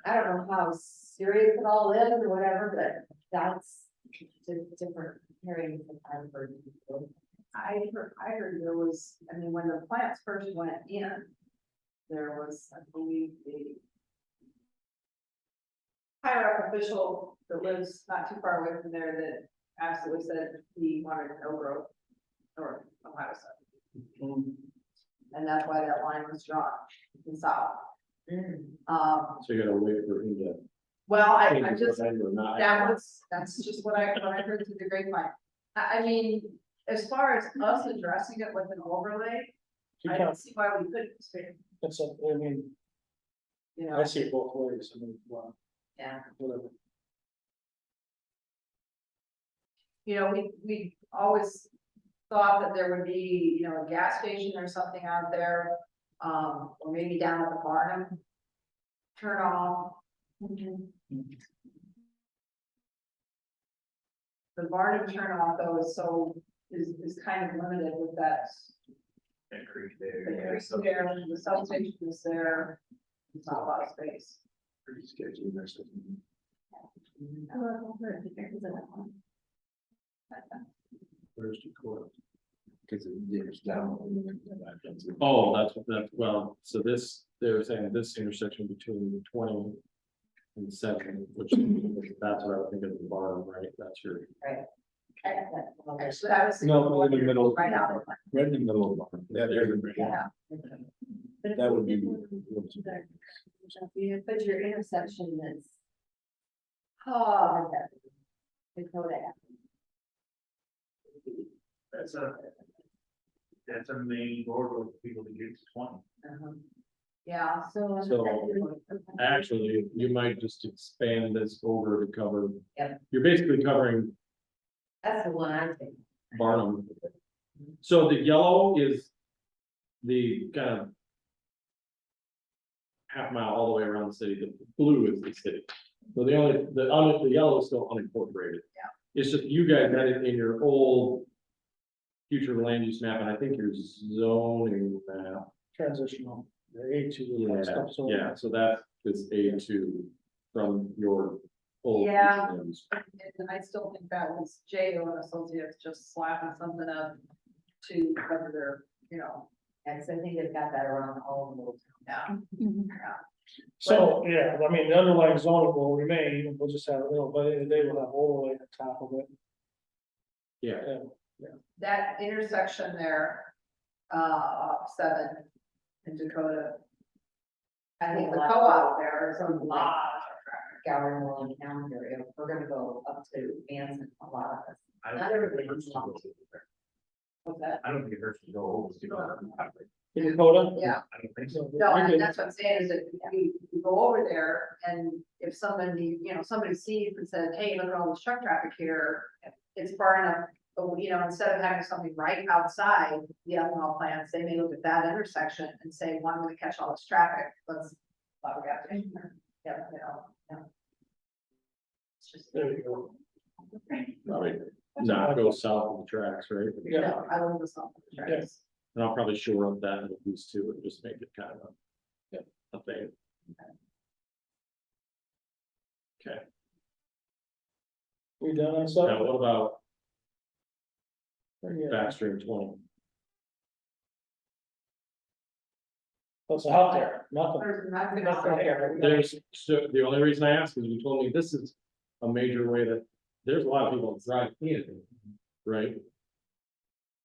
I don't know how serious it all is or whatever, but that's different hearings that I've heard. before. I heard there was, I mean, when the plants first went in, there was, I believe, the higher up official that lives not too far away from there that absolutely said he wanted no growth north of Ohio South. And that's why that line was drawn in south. So you gotta wait for him to. Well, I change just, his mind or not. that's just what I heard through the grapevine. I mean, as far as us addressing it with an overlay, you I can't, don't see why we couldn't, it's a, I mean, you I know, see it both ways, I mean, well, Yeah. whatever. you know, we always thought that there would be, you know, a gas station or something out there, or maybe down at the Barnum. Turn off. The Barnum turn off though is kind of limited with that. And creek The there. creek's there, the substation is there, it's not a lot of space. Pretty sketchy, there's. Where's the court? Cause it dips down. Oh, that's, well, so this, they were saying this intersection between 20 and 7, which that's what I would think of the bottom, right? That's your. So that was. No, in the middle. Right out. Right in the middle of the. Yeah, there's a. Yeah. That would be. But your intersection that's. Oh, Dakota. That's a main road for people to get to 20. yeah, So. So, Actually, you might just expand this over to cover. Yep. You're basically covering That's the one I think. Barnum. So the yellow is the kind of half mile all the way around the city. The blue is the city. So the yellow is still unincorporated. Yeah. It's just you guys had it in your old future land use map, and I think your zoning map. Transitional, the A2. Yeah, stuff, so- yeah, so that is A2 from your old. Yeah. land use. and I still think that was J.O. and Associates just slapping something up to cover their, you know, And so I think they've got that around all the little towns. yeah. So, yeah, I mean, the underlying zoning will remain, we'll just have, you know, but they will have overlay on top of it. Yeah, That intersection there, 7 in Dakota. I think the co-op there is a lot of traffic. Gower Moreland County area, we're gonna go up to Manson, a lot of us. I Not don't everybody. think it hurts to go over. What's that? I don't think it hurts to go over. to go on the highway. In Dakota? Yeah, I don't think so. no, and that's what I'm saying is that we go over there and if somebody, you know, somebody sees and says, hey, look at all this truck traffic here. It's far enough, but you know, instead of having something right outside the ethanol plants, they may look at that intersection and say, well, I'm gonna catch all this traffic, let's. Well, we got to, yeah, you know, yeah. It's just. There you go. probably not go south of the tracks, right? Yeah. No, I love the song. Yes. And I'll probably shore up that in these two and just make it kind of a thing. Okay, We done on now something? what about Yeah. backstream 20? What's out there? Nothing. There's nothing Nothing out there. here. There's, so the only reason I ask is you told me this is a major way that, there's a lot of people that drive in, right?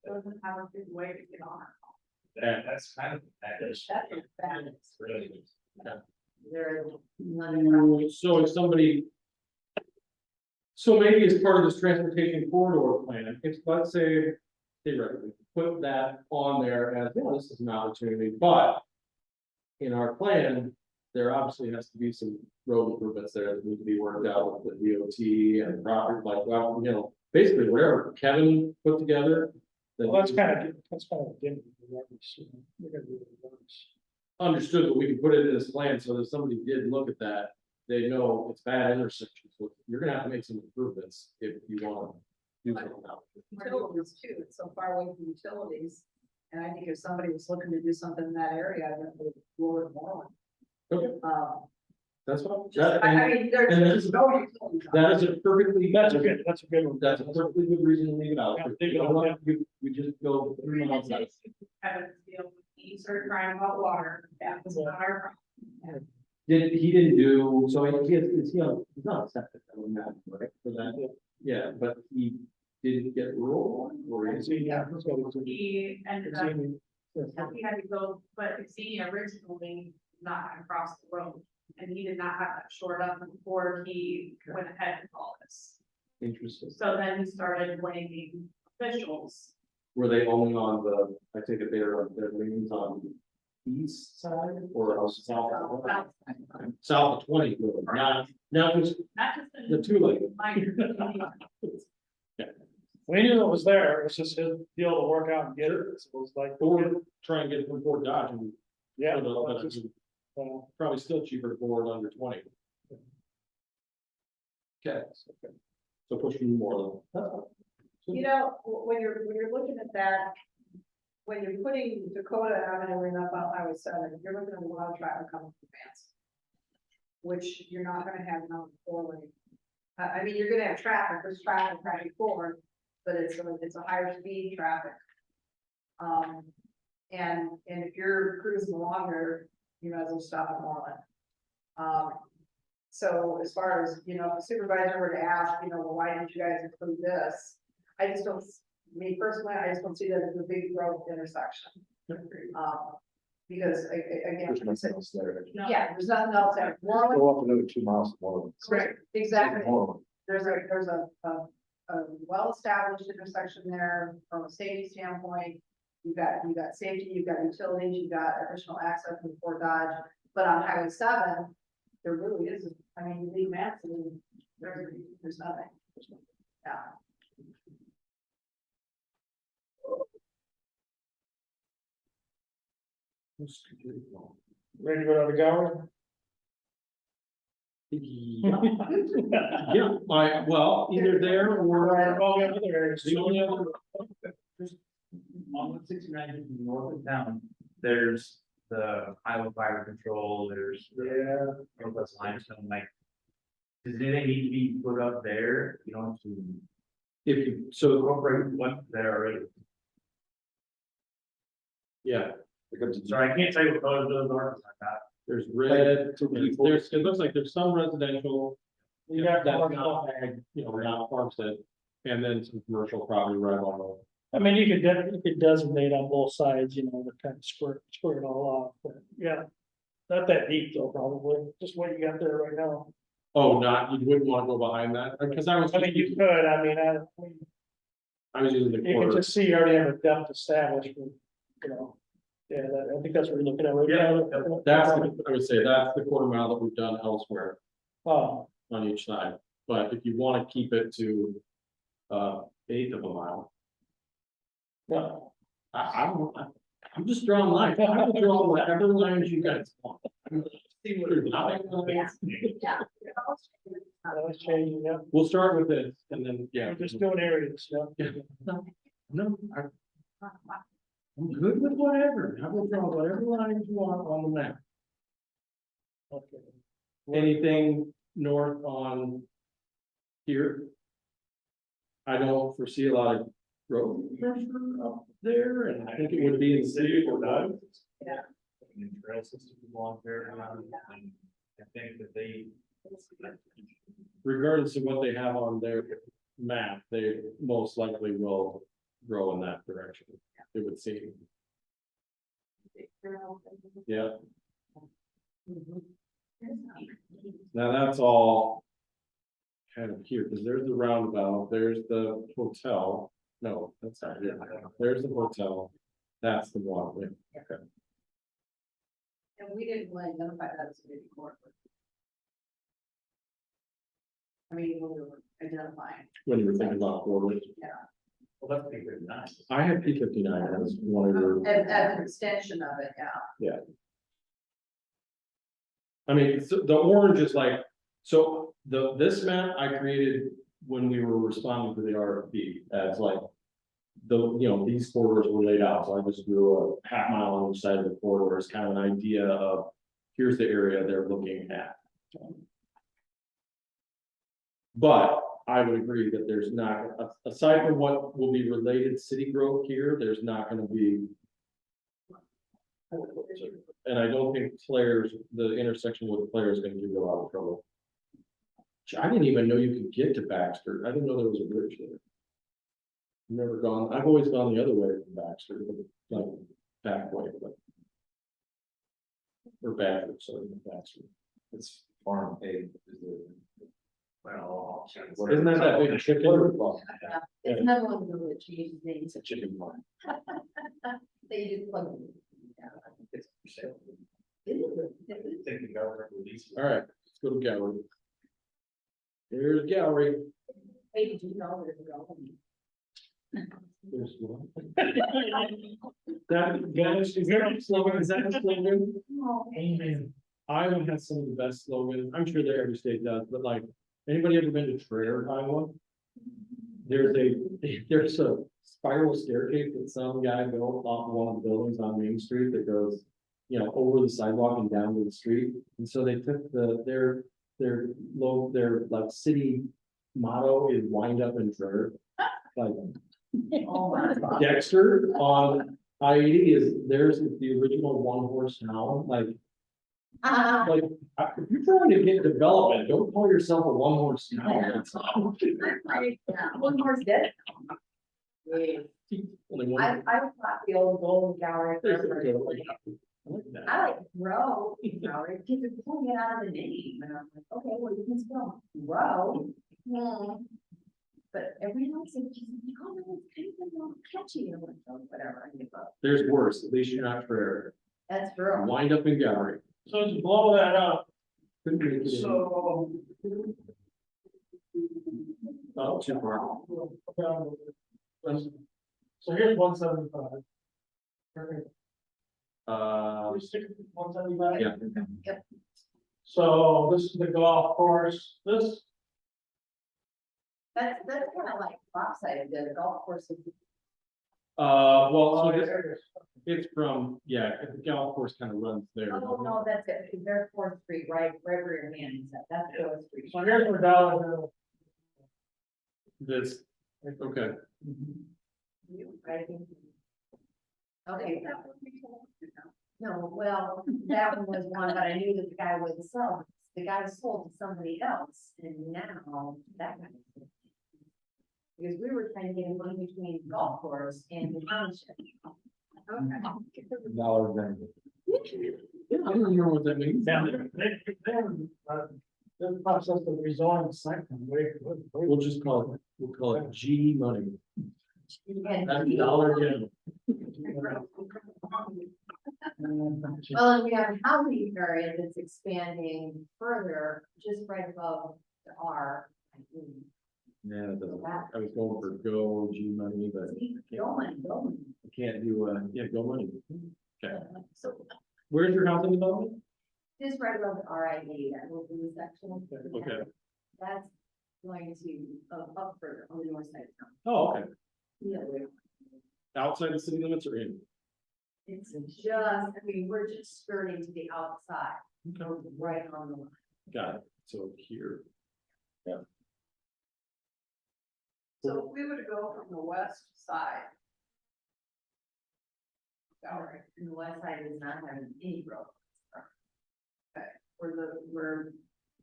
Doesn't have a good way to get on. That's kind of, that is. That is bad. It's really good. There, none So if somebody. So maybe as part of this transportation corridor plan, if, let's say, theoretically, put that on there as, well, this is an opportunity, but. In our plan, there obviously has to be some road improvements there that need to be worked out with the DOT and property, like, well, you know, basically whatever Kevin put together. Well, that's kind of a given. We're gonna do the roads. Understood, but we can put it in this plan, so that if somebody did look at that, they know it's bad intersection, so you're gonna have to make some improvements if you wanna do something about it. Utilities too, it's so far away from utilities. And I think if somebody was looking to do something in that area, I would explore it more. Okay, Um, that's fine. just, I mean, and there's that's- no utilities. That is a perfectly. That's a good one. That's a perfectly good reason to leave it out. Yeah, leave it out, yeah. We just go 3 miles out. He started crying about water, that was not our problem. He didn't do, so he has, he's not septic, I would imagine, right, for that, yeah, but he didn't get rural one, or is he? Yeah, it's got it. He ended up, It's he had to go, but he originally not had crossed the road. And he did not have that shored up before he went ahead and all this. Interesting. So then he started blaming officials. Were they only on the, I take it their lanes on the east side or south? South of 20, now just Not just the the 2 lane. minor. We knew it was there, it was just his deal to work out and get it, it was like, Or try and get it from Fort Dodge and. yeah. But it's probably still cheaper to board under 20. Okay, so pushing more. You know, when you're looking at that, when you're putting Dakota Avenue in up on Highway 7, you're looking at a lot of traffic coming from Vance. Which you're not gonna have on the 4 lane. I mean, you're gonna have traffic, there's traffic running forward, but it's a higher speed traffic. And if you're cruising longer, you might as well stop at Moreland. So as far as, you know, if the supervisor were to ask, you know, well, why didn't you guys include this? I just don't, me personally, I just don't see that as a big growth intersection. Because again, There's nothing else there. yeah, there's nothing else there. Moreland, Go up another 2 miles more. right, exactly. More. There's a well-established intersection there from a safety standpoint. You've got safety, you've got utilities, you've got additional access from Fort Dodge, but on Highway 7, there really isn't, I mean, you leave Manson, there's nothing. Yeah. Ready to go down to Gower? Yeah, well, either there or. All the other areas. The only other. On 169 north of town, there's the Iowa Fire Control, there's. Northwest Limestone, like. Does anything need to be put up there, you know, to If you, so, incorporate what's there already? yeah, Sorry, I can't tell you what colors those are, 'cause I'm not. there's red, there's, it looks like there's some residential. You got That's commercial. not ag, you know, not farmstead, and then some commercial property right along I mean, you could designate on both sides, you know, to kind of square it all off, but yeah. Not that deep though, probably, just what you got there right now. Oh, not, you wouldn't wanna go behind that, because I was. I mean, you could, I mean, I was using the you can quarter, just see you already have a depth established, you know. Yeah, I think that's what you're looking at right now. that's, I would say, that's the quarter mile that we've done elsewhere Oh, on each side, but if you wanna keep it to. 1/8 of a mile, yeah. I'm just drawing lines, I will draw whatever lines you guys want. See what there's not. Yeah. That's changing, yeah. We'll start with this, and then, yeah. We're just doing areas, yeah. No, I'm good with whatever, I will draw whatever lines you want on the map. Okay. Anything north on here? I don't foresee a lot of road pressure up there, and I think it would be in the city or not. And trail system along there, and I think that they. Regardless of what they have on their map, they most likely will grow in that direction, it would seem. Yeah. Now that's all kind of here, because there's the roundabout, there's the hotel. No, that's not it. There's the hotel. That's the walkway. Okay. And we didn't really identify that as a big corridor. I mean, when we were identifying, When you were thinking about forward, Well, that's pretty good, nice. I had P59 as one of your, as an extension of it, yeah. I mean, so the orange is like, so this map I created when we were responding to the RFP as like. These corridors were laid out, so I just drew a half mile on each side of the corridor as kind of an idea of, here's the area they're looking at. But I would agree that there's not, aside from what will be related city growth here, there's not gonna be. And I don't think Claire's, the intersection with Claire is gonna give you a lot of trouble. I didn't even know you could get to Baxter, I didn't know there was a bridge there. Never gone, I've always gone the other way from Baxter, like back way, but. Or Baxter, sorry, Baxter. It's farm paid. Well. Isn't that big chicken? It's another one that changes names. It's a chicken farm. They just plug. It's for sale. It Think the government release. All right, let's go to gallery. Here's gallery. Hey, did you know there's a gallery? There's one. That, guys, is there a slogan, is that a slogan? Amen. Iowa has some of the best slogans, I'm sure that every state does, but like, anybody ever been to Traer, Iowa? There's a spiral staircase that some guy built off one of the buildings on Main Street that goes, over the sidewalk and down to the street. And so they took their like city motto is wind up in Traer. Like Oh, my God. Dexter on I-80 there's the original one horse town, like if you're trying to get development, don't call yourself a one horse town. One horse dead. Only one- I thought the old golden gallery. There's a good one. I like that. I like grow gallery because it's pulling it out of the name. And I'm like, okay, well, you can spell grow. But everyone else is just, oh, it's kind of not catchy. I'm like, oh, whatever, I give up. There's worse, at least you're not Traer. That's true. Wind up in gallery. So to blow that up, Couldn't make it in. so. Oh, too far. So here's 175. Uh, 175. yeah, So this is the golf course, this, That's kind of like lopsided, the golf course is. well, so it's from, the golf course kind of runs there. Oh, no, that's it, because there's 4th Street, right where your hand is at, that's 4th Street. so here's where Dollar Hill. This, okay, Okay. No, well, that one was one, but I knew that the guy wouldn't sell, the guy sold to somebody else, and now that guy. Because we were trying to get one between golf course and the township. Dollar vendor. I don't remember what that means. Down there, the process of rezoning site. We'll just call it G money. And- That's dollar general. Well, and we have a housing area that's expanding further, just right above the R. Yeah, I was going for go G money, but Going. I can't do, go money. Okay, So where's your housing development? just right above the RID, that will be the section. Okay. That's going to, up further on the north side of town. Oh, okay, Yeah, outside the city limits or in? it's just, I mean, we're just skirting to the outside, right on the line. Got it, so here. So if we were to go from the west side. Gallery, And the west side is not having any growth. where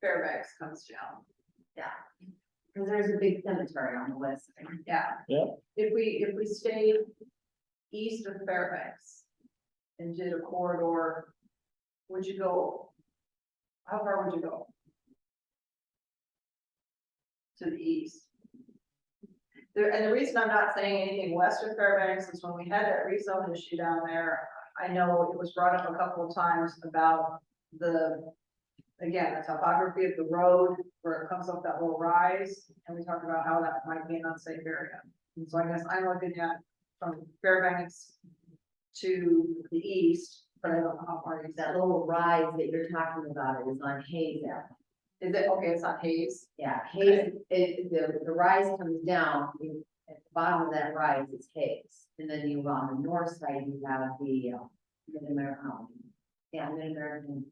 Fairbanks comes down. Yeah. Because there's a big cemetery on the west side. Yeah. Yeah. If we stay east of Fairbanks and did a corridor, would you go? How far would you go? To the east. And the reason I'm not saying anything west of Fairbanks is when we had that rezone issue down there, I know it was brought up a couple of times about again, the topography of the road where it comes up that little rise, and we talked about how that might be an unsafe area. And so I guess I'm looking at from Fairbanks to the east, but I don't know how far That little rise that you're talking about is on Hayes Avenue. is it, okay, it's not Hayes, Yeah, Hayes, the rise comes down, at the bottom of that rise is Hayes. And then you, on the north side, you have the, Mid-American, Mid-American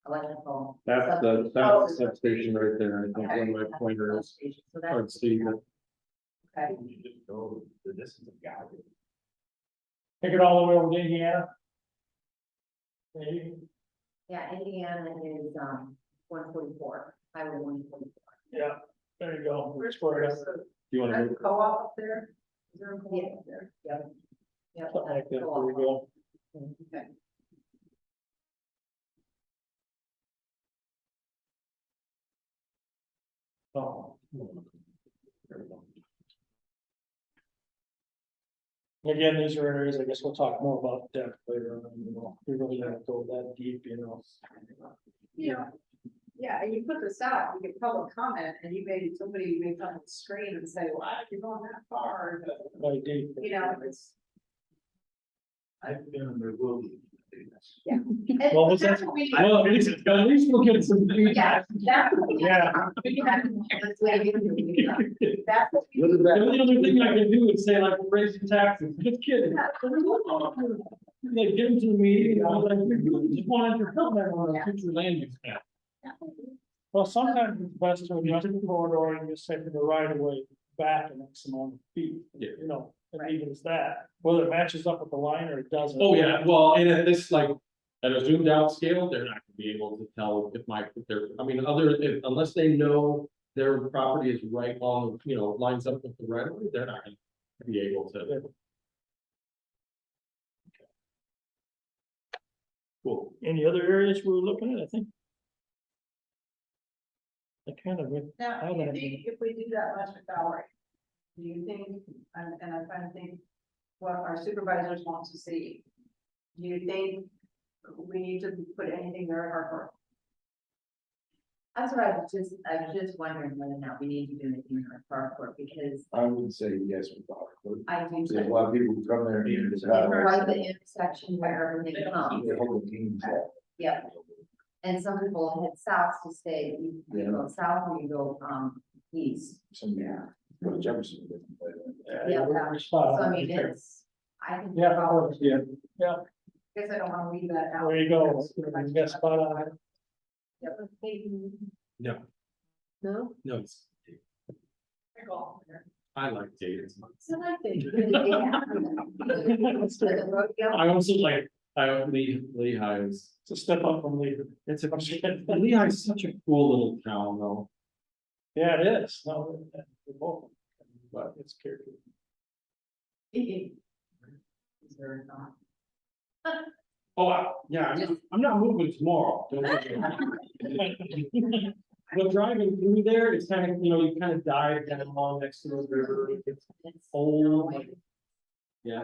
electrical. That's the substation right there, I think, one of my pointers. So Hard that's, to see, but okay. You just go the distance of God. Take it all the way over to Indiana. Maybe, Yeah, Indiana is, 144, highway 144. yeah, there you go. Square it up. do you want to move? co-op up there? Is there a co-op up there? Yep. Yep. Something like that, there you go. Okay. Oh. Again, these are areas, I guess we'll talk more about depth later on, we really don't go that deep, You know, yeah, and you put this out, you get public comment, and somebody may come and scream and say, wow, you're going that far, Very deep. you know, it's. I've been in the will. Well, what's that? Well, at least we'll get some Yeah, feedback. that's. Yeah. That's what you do. That's what we- Look at The only other thing I can do is say like, raise your taxes, just kidding. Like, get into the meeting, I was like, you just wanted to comment on a future land use map. Well, sometimes it's best to adjust the corridor and just say to the right of way back an X amount of feet, you know, and even as that, whether it matches up with the line or it doesn't. Oh, yeah, well, and at this, like, at a zoomed out scale, they're not gonna be able to tell if I mean, unless they know their property is right on, lines up with the right of way, they're not gonna be able to. Cool. Any other areas we're looking at, I think? I kind of, Now, I do you like think if we do that electric gallery, do you think, and I'm trying to think what our supervisors want to see? Do you think we need to put anything there at Harper? That's what I was just wondering whether or not we need to do anything in our park because I would say yes with the hardwood. I do. There's a lot of people who come there and use it. Right the intersection where everything comes. They hold the teams up. Yep. And some people head south to stay, you go south or you go, east. Some, yeah. Go to Jefferson. Yeah. we're So spot I on. mean, I think. Yeah, yeah, yeah, Guess I don't want to leave that out. there you go, you got spot on it. No, No? no, it's, I like data. So I think. Yeah. I also like, Lehigh is, It's a step up from leader. it's Lehigh is such a cool little town though. Yeah, it is, no, they're both, but it's character. Is there not? Yeah, I'm not moving tomorrow. Don't worry. But driving through there, it's kind of, you kind of dive down along next to the river, it's It's old, like, yeah.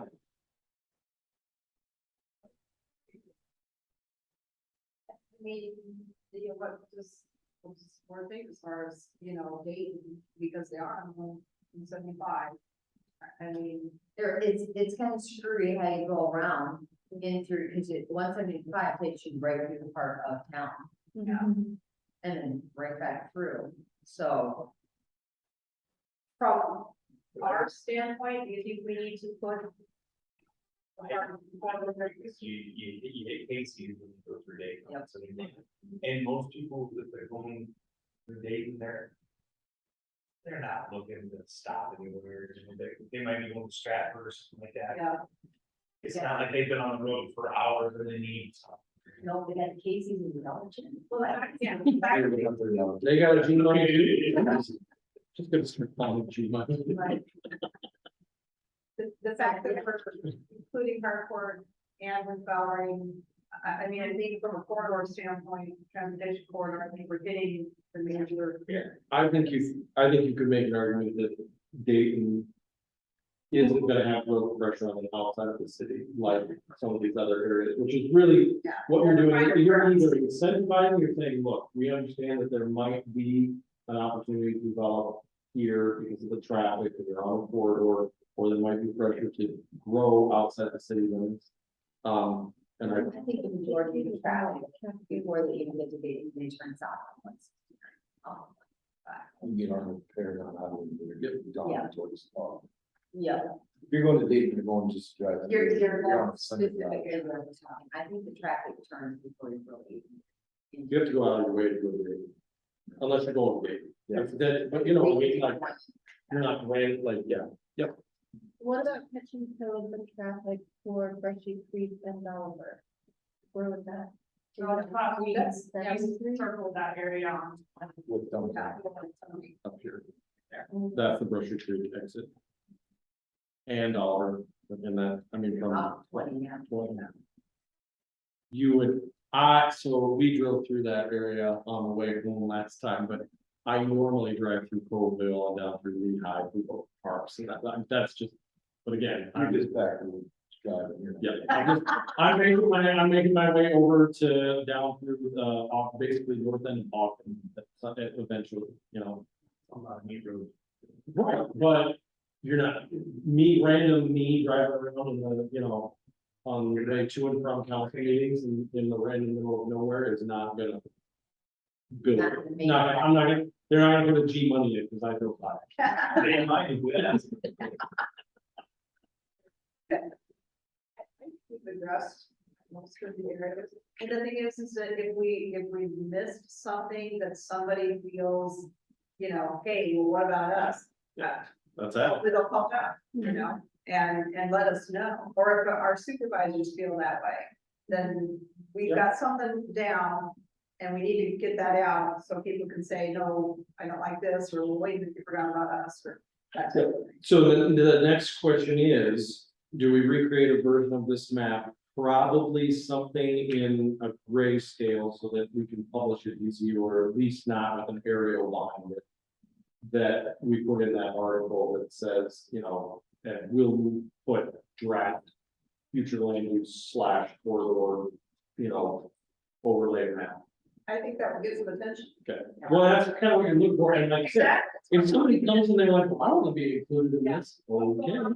I mean, what more things as far as, Dayton, because they are on 175. I mean, it's kind of screwy how you go around in through, because 175 takes you right through the part of town. yeah, And then right back through, so. from our standpoint, do you think we need to put? You hate season when you go through day. Yep. So and most people that are going through dating there. They're not looking to stop anywhere, they might be going to Stratford or something like that. Yeah. It's not like they've been on the road for hours and they need something. No, they had Casey's in the Dollar Well, yeah. They got a G money. Just gonna start calling G money. Right. The fact that we're including hardcore and with Valerie, I mean, I think from a corridor standpoint, transportation corridor, I think we're hitting the major. I think you could make an argument that Dayton isn't gonna have road pressure on the outside of the city, like some of these other areas, which is really Yeah. what you're doing. You're either incentivizing, you're saying, look, we understand that there might be an opportunity to develop here because of the traffic, and you're on a corridor, or there might be pressure to grow outside the city limits. And I, I think the majority of the traffic, before they even get to Dayton, they turn south once. You get on the pair on how to get down Yeah. towards the park. Yeah, If you're going to Dayton, you're going just drive. you're on more Sunday specific drive. in where the time. I think the traffic turns before you really. you have to go out of your way to go to Dayton, unless you're going to Dayton. But you know, I mean, like, you're not going, like, yeah. What about catching code the traffic for Brushy Creek and Oliver? Where would that? So it's probably, That's- yeah, that's- we circled that area on. With them. Up here. That's the Brushy Creek exit. And Oliver, and that, I mean, from. About 20 now. 20. You would, so we drove through that area on the way home last time, but I normally drive through Colville and down through Lehigh, through both parks, and that's just, but again, You're I'm just back and driving here. yeah, I'm making my way over to down through, off, basically north end of Austin, eventually, you know. I'm not a neat road. Right, but you're not, random me driving around in the, you know, on the way to and from council meetings in the random middle of nowhere is not gonna build. Not the main Not, I'm not gonna, they're not gonna put G money in, because I feel bad. They might do that. We've addressed most of the areas. And the thing is that if we missed something that somebody feels, you know, hey, well, what about us? That's out. We'll call out, you know, and let us know, or if our supervisors feel that way, then we've got something down. And we need to get that out, so people can say, no, I don't like this, or well, wait, you forgot about us, or that type of thing. So the next question is, do we recreate a version of this map? Probably something in a grayscale so that we can publish it easy, or at least not with an aerial line that we put in that article that says, you know, that we'll put draft future land use / corridor, you know, overlay map. I think that would get some attention. Okay, well, that's kind of what you're looking for, and like I said, if somebody comes and they're like, well, I want to be included in this, well, we can.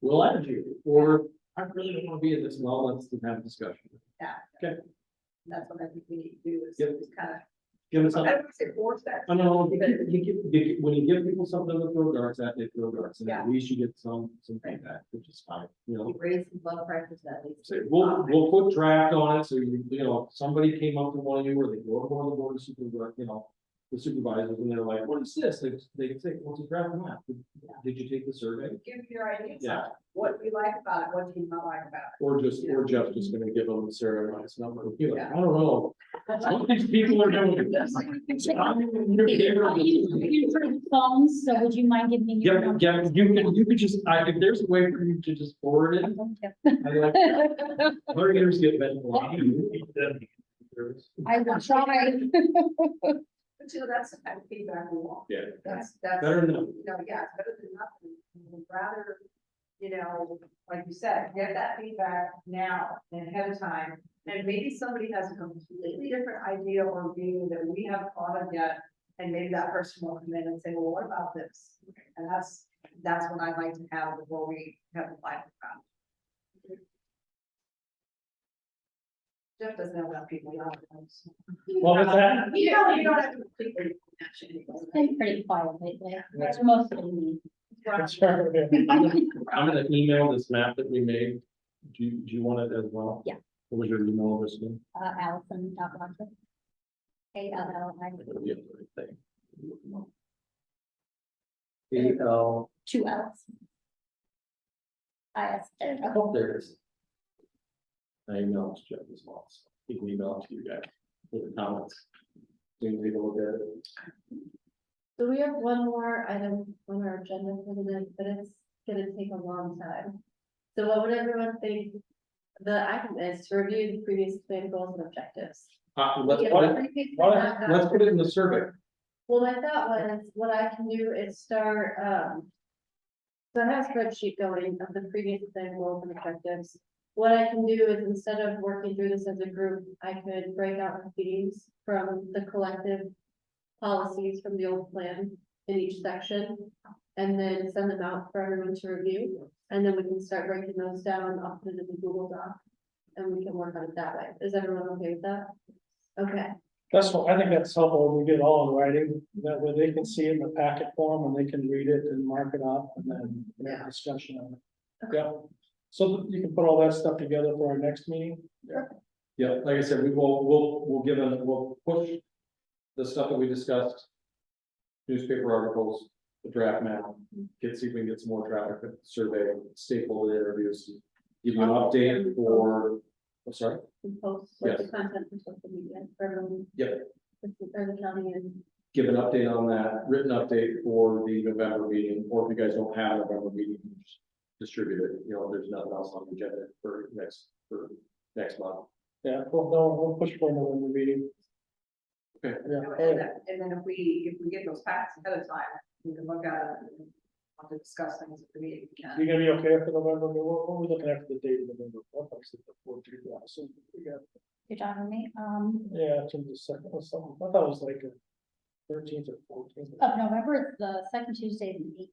We'll add you, or I really don't want to be in this, well, let's have a discussion. That's what I think we need to do, is Yep. kind of, Give us I something, don't say force that. I know, when you give people something to throw darts at, they throw darts, and Yeah. at least you get some feedback, which is fine, you know. You raise the blood pressure at least. Say, we'll put draft on it, so you know, somebody came up to one of you, or they go to one of the board of supervisors, you know, the supervisors, and they're like, what is this? They say, what's a draft map? Did you take the survey? Give your ideas, Yeah. what do you like about it, what do you not like about it? Or Jeff's just gonna give them the Sarah Rice number, and be like, I don't know. Some of these people are doing this. You for phones, so would you mind giving me your Yeah, number? yeah, you could just, if there's a way for you to just forward it, I like that. Lawyers get that a lot. I will try. But you know, that's the kind of feedback we want. Yeah, That's, better than, you know, yeah, it's better than nothing. We'd rather, you know, like you said, get that feedback now and ahead of time. And maybe somebody has a completely different idea or view that we haven't thought of yet. And maybe that person will come in and say, well, what about this? And that's what I'd like to have before we have the final round. Jeff doesn't have enough people. what was that? You know, you don't have to completely match anything. It's been pretty quiet lately. It's mostly me. I'm gonna email this map that we made. Do you want it as well? Yeah. What was your email address again? Allison, Alfonso. ALLI, It'll be up there, I think. AL, 2 L's. IS, there you go. oh, there it is. I emailed to Jeff as well, so he can email it to you guys with the comments. So you can take a look at it. So we have one more item on our agenda for the night, but it's gonna take a long time. So what would everyone think the item is to review the previous plan goals and objectives? Let's We put have it, three pages why- of that. let's put it in the survey. Well, my thought was, what I can do is start, so I have a spreadsheet going of the previous plan goals and objectives. What I can do is instead of working through this as a group, I could break out the themes from the collective policies from the old plan in each section. And then send them out for everyone to review, and then we can start breaking those down, I'll put it in the Google Doc. And we can work on it that way. Is everyone okay with that? Okay. That's what, I think that's helpful, when we get all in writing, that way they can see it in the packet form, and they can read it and mark it up, and then we have a discussion on it. Yeah, so you can put all that stuff together for our next meeting. Yeah, like I said, we'll push the stuff that we discussed. Newspaper articles, the draft map, see if we can get some more traffic survey, stakeholder interviews. Give you an update for, I'm sorry, And post like the Yes. content for social media for everyone. Yep. Or the county and. give an update on that, written update for the November meeting, or if you guys don't have a November meeting, just distribute it, you know, if there's nothing else on the agenda for next month. Yeah, we'll push for another meeting. Okay. Yeah, And then if we get those facts ahead of time, we can look at it and want to discuss things at the meeting. we can. you gonna be okay for November, what are we looking at for the date of November? What was it, the 14th? Yeah, so we got- You're talking to me, Yeah, it's in the second or something, I thought it was like a 13th or 14th. of November, it's the second Tuesday of the week.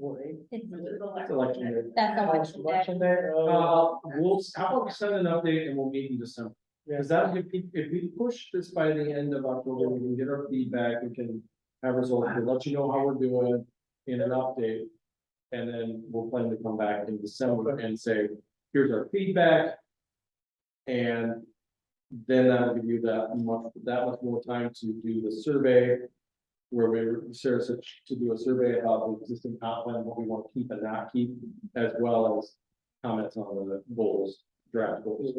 Or 8th. It's the- It's election day. That's Oh, it's election day. election day, How about we send an update and we'll meet in December? Because that, if we push this by the end of October, we can get our feedback, we can have results, we'll let you know how we're doing in an update. And then we'll plan to come back in December and say, here's our feedback. And then that'll give you that much more time to do the survey. Where we, Sarah said to do a survey about the existing comp plan, what we want to keep and not keep, as well as comments on the goals, draft goals.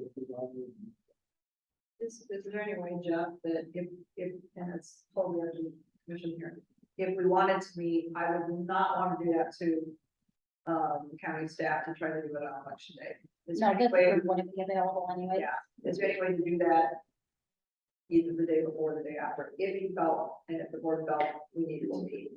Is there any way, Jeff, that if, and it's totally up to the commission here, if we wanted to meet, I would not want to do that to county staff to try to do it on election day. Is there No, any this way, group wouldn't be available anyway. yeah, is there any way to do that? Either the day before or the day after, if you felt, and if the board felt we needed to meet.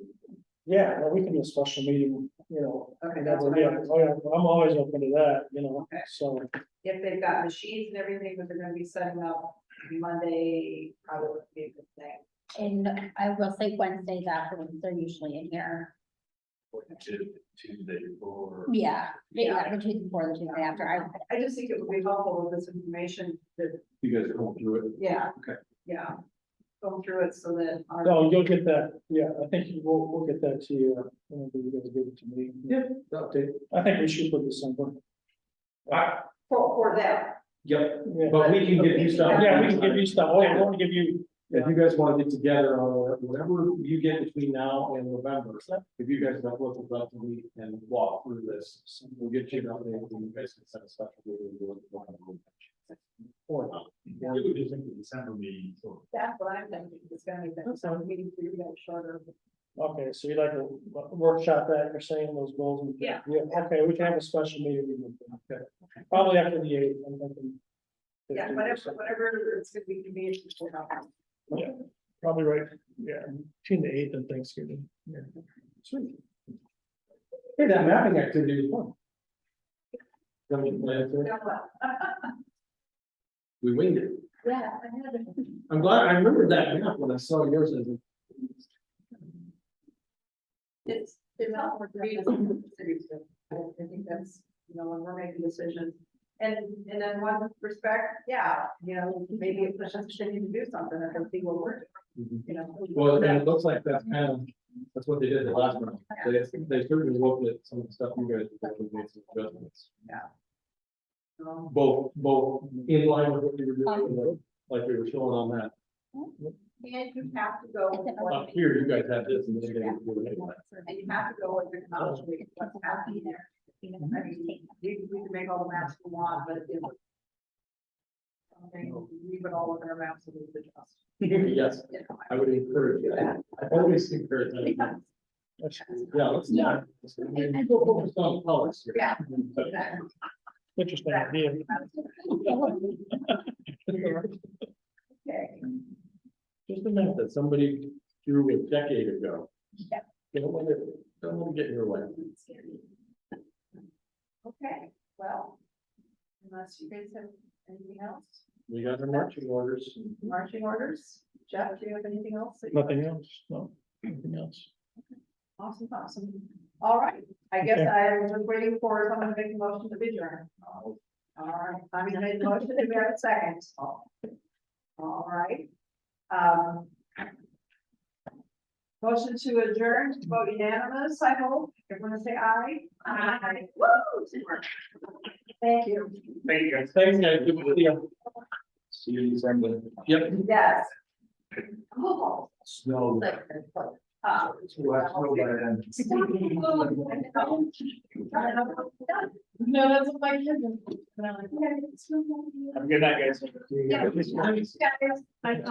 Yeah, well, we can do a special meeting, you know. Okay, that's whenever, what I yeah, oh, yeah, I'm always open to that, you know, Okay. so. If they've got machines and everything, but they're gonna be setting up Monday, probably would be a good thing. And I will say Wednesdays afterwards, they're usually in here. Tuesday before. Yeah, the Tuesday before, the Tuesday after. I just think it would be helpful with this information that, You guys are going through it. yeah. Okay. Yeah, go through it so that. our- No, you'll get that, yeah, I think we'll get that to you, whenever you guys give it to me. Yeah, update. I think we should put December. For them. Yep, Yeah, but we can give you stuff. yeah, we can give you stuff, oh, yeah, we want to give you, If you guys want to get together on whatever you get between now and November, if you guys want to look at the week and walk through this, we'll get you an update and you guys can set a special meeting. Or not. Yeah, we just think the December meeting, so. That's what I'm thinking, it's gonna be that, so meeting for you guys shorter. okay, so you'd like to workshop that, you're saying those goals? And- Yeah. Okay, we can have a special meeting. Okay. Probably after the 8th, I'm thinking. Yeah, 15%. whatever it's gonna be convenient. for now. Yeah, probably right, yeah, between the 8th and Thanksgiving, yeah. Sweet. Hey, that mapping activity is fun. Don't we plan for it? Yeah, well, We winged it. Yeah, I had it. I'm glad, I remembered that map when I saw yours. I was like, It's not for cities. I think that's, you know, when we're making decisions. And in one respect, yeah, you know, maybe it pushes us to need to do something, and then see what we're doing, you know. Well, and it looks like that's kind of, that's what they did the last round. They certainly looked at some of the stuff you guys did and made some adjustments. Both in line with what you were doing, like we were showing on that. And you have to go, Up here, you guys had this and then they didn't do it anyway. and you have to go with the knowledge of what's happening there. I mean, we can make all the maps we want, but if something, leave it all within our maps and we adjust. Yes, You know, I would encourage that. I always encourage that. Yeah, let's not. Focus on colors here. Yeah. Interesting idea. Okay. Just a minute that somebody threw a decade ago. Yeah. Don't let it get in your way. Okay, well, unless you guys have anything else, We got the marching orders. marching orders, Jeff, do you have anything else? Nothing else, no, nothing else. Awesome, awesome. All right, I guess Okay. I was waiting for someone to make a motion to adjourn. All right, I mean, made the motion, do we have a second? All right. Motion to adjourn, vote unanimous, I hope. Everyone say aye. Aye. Woo! Thank you. Thank you guys. Thanks, guys. Good to see you. See you in December. Yep. Yes. Oh. Snow. uh, No, that's what my kids. Have a good night, guys. Yeah. Guys, I,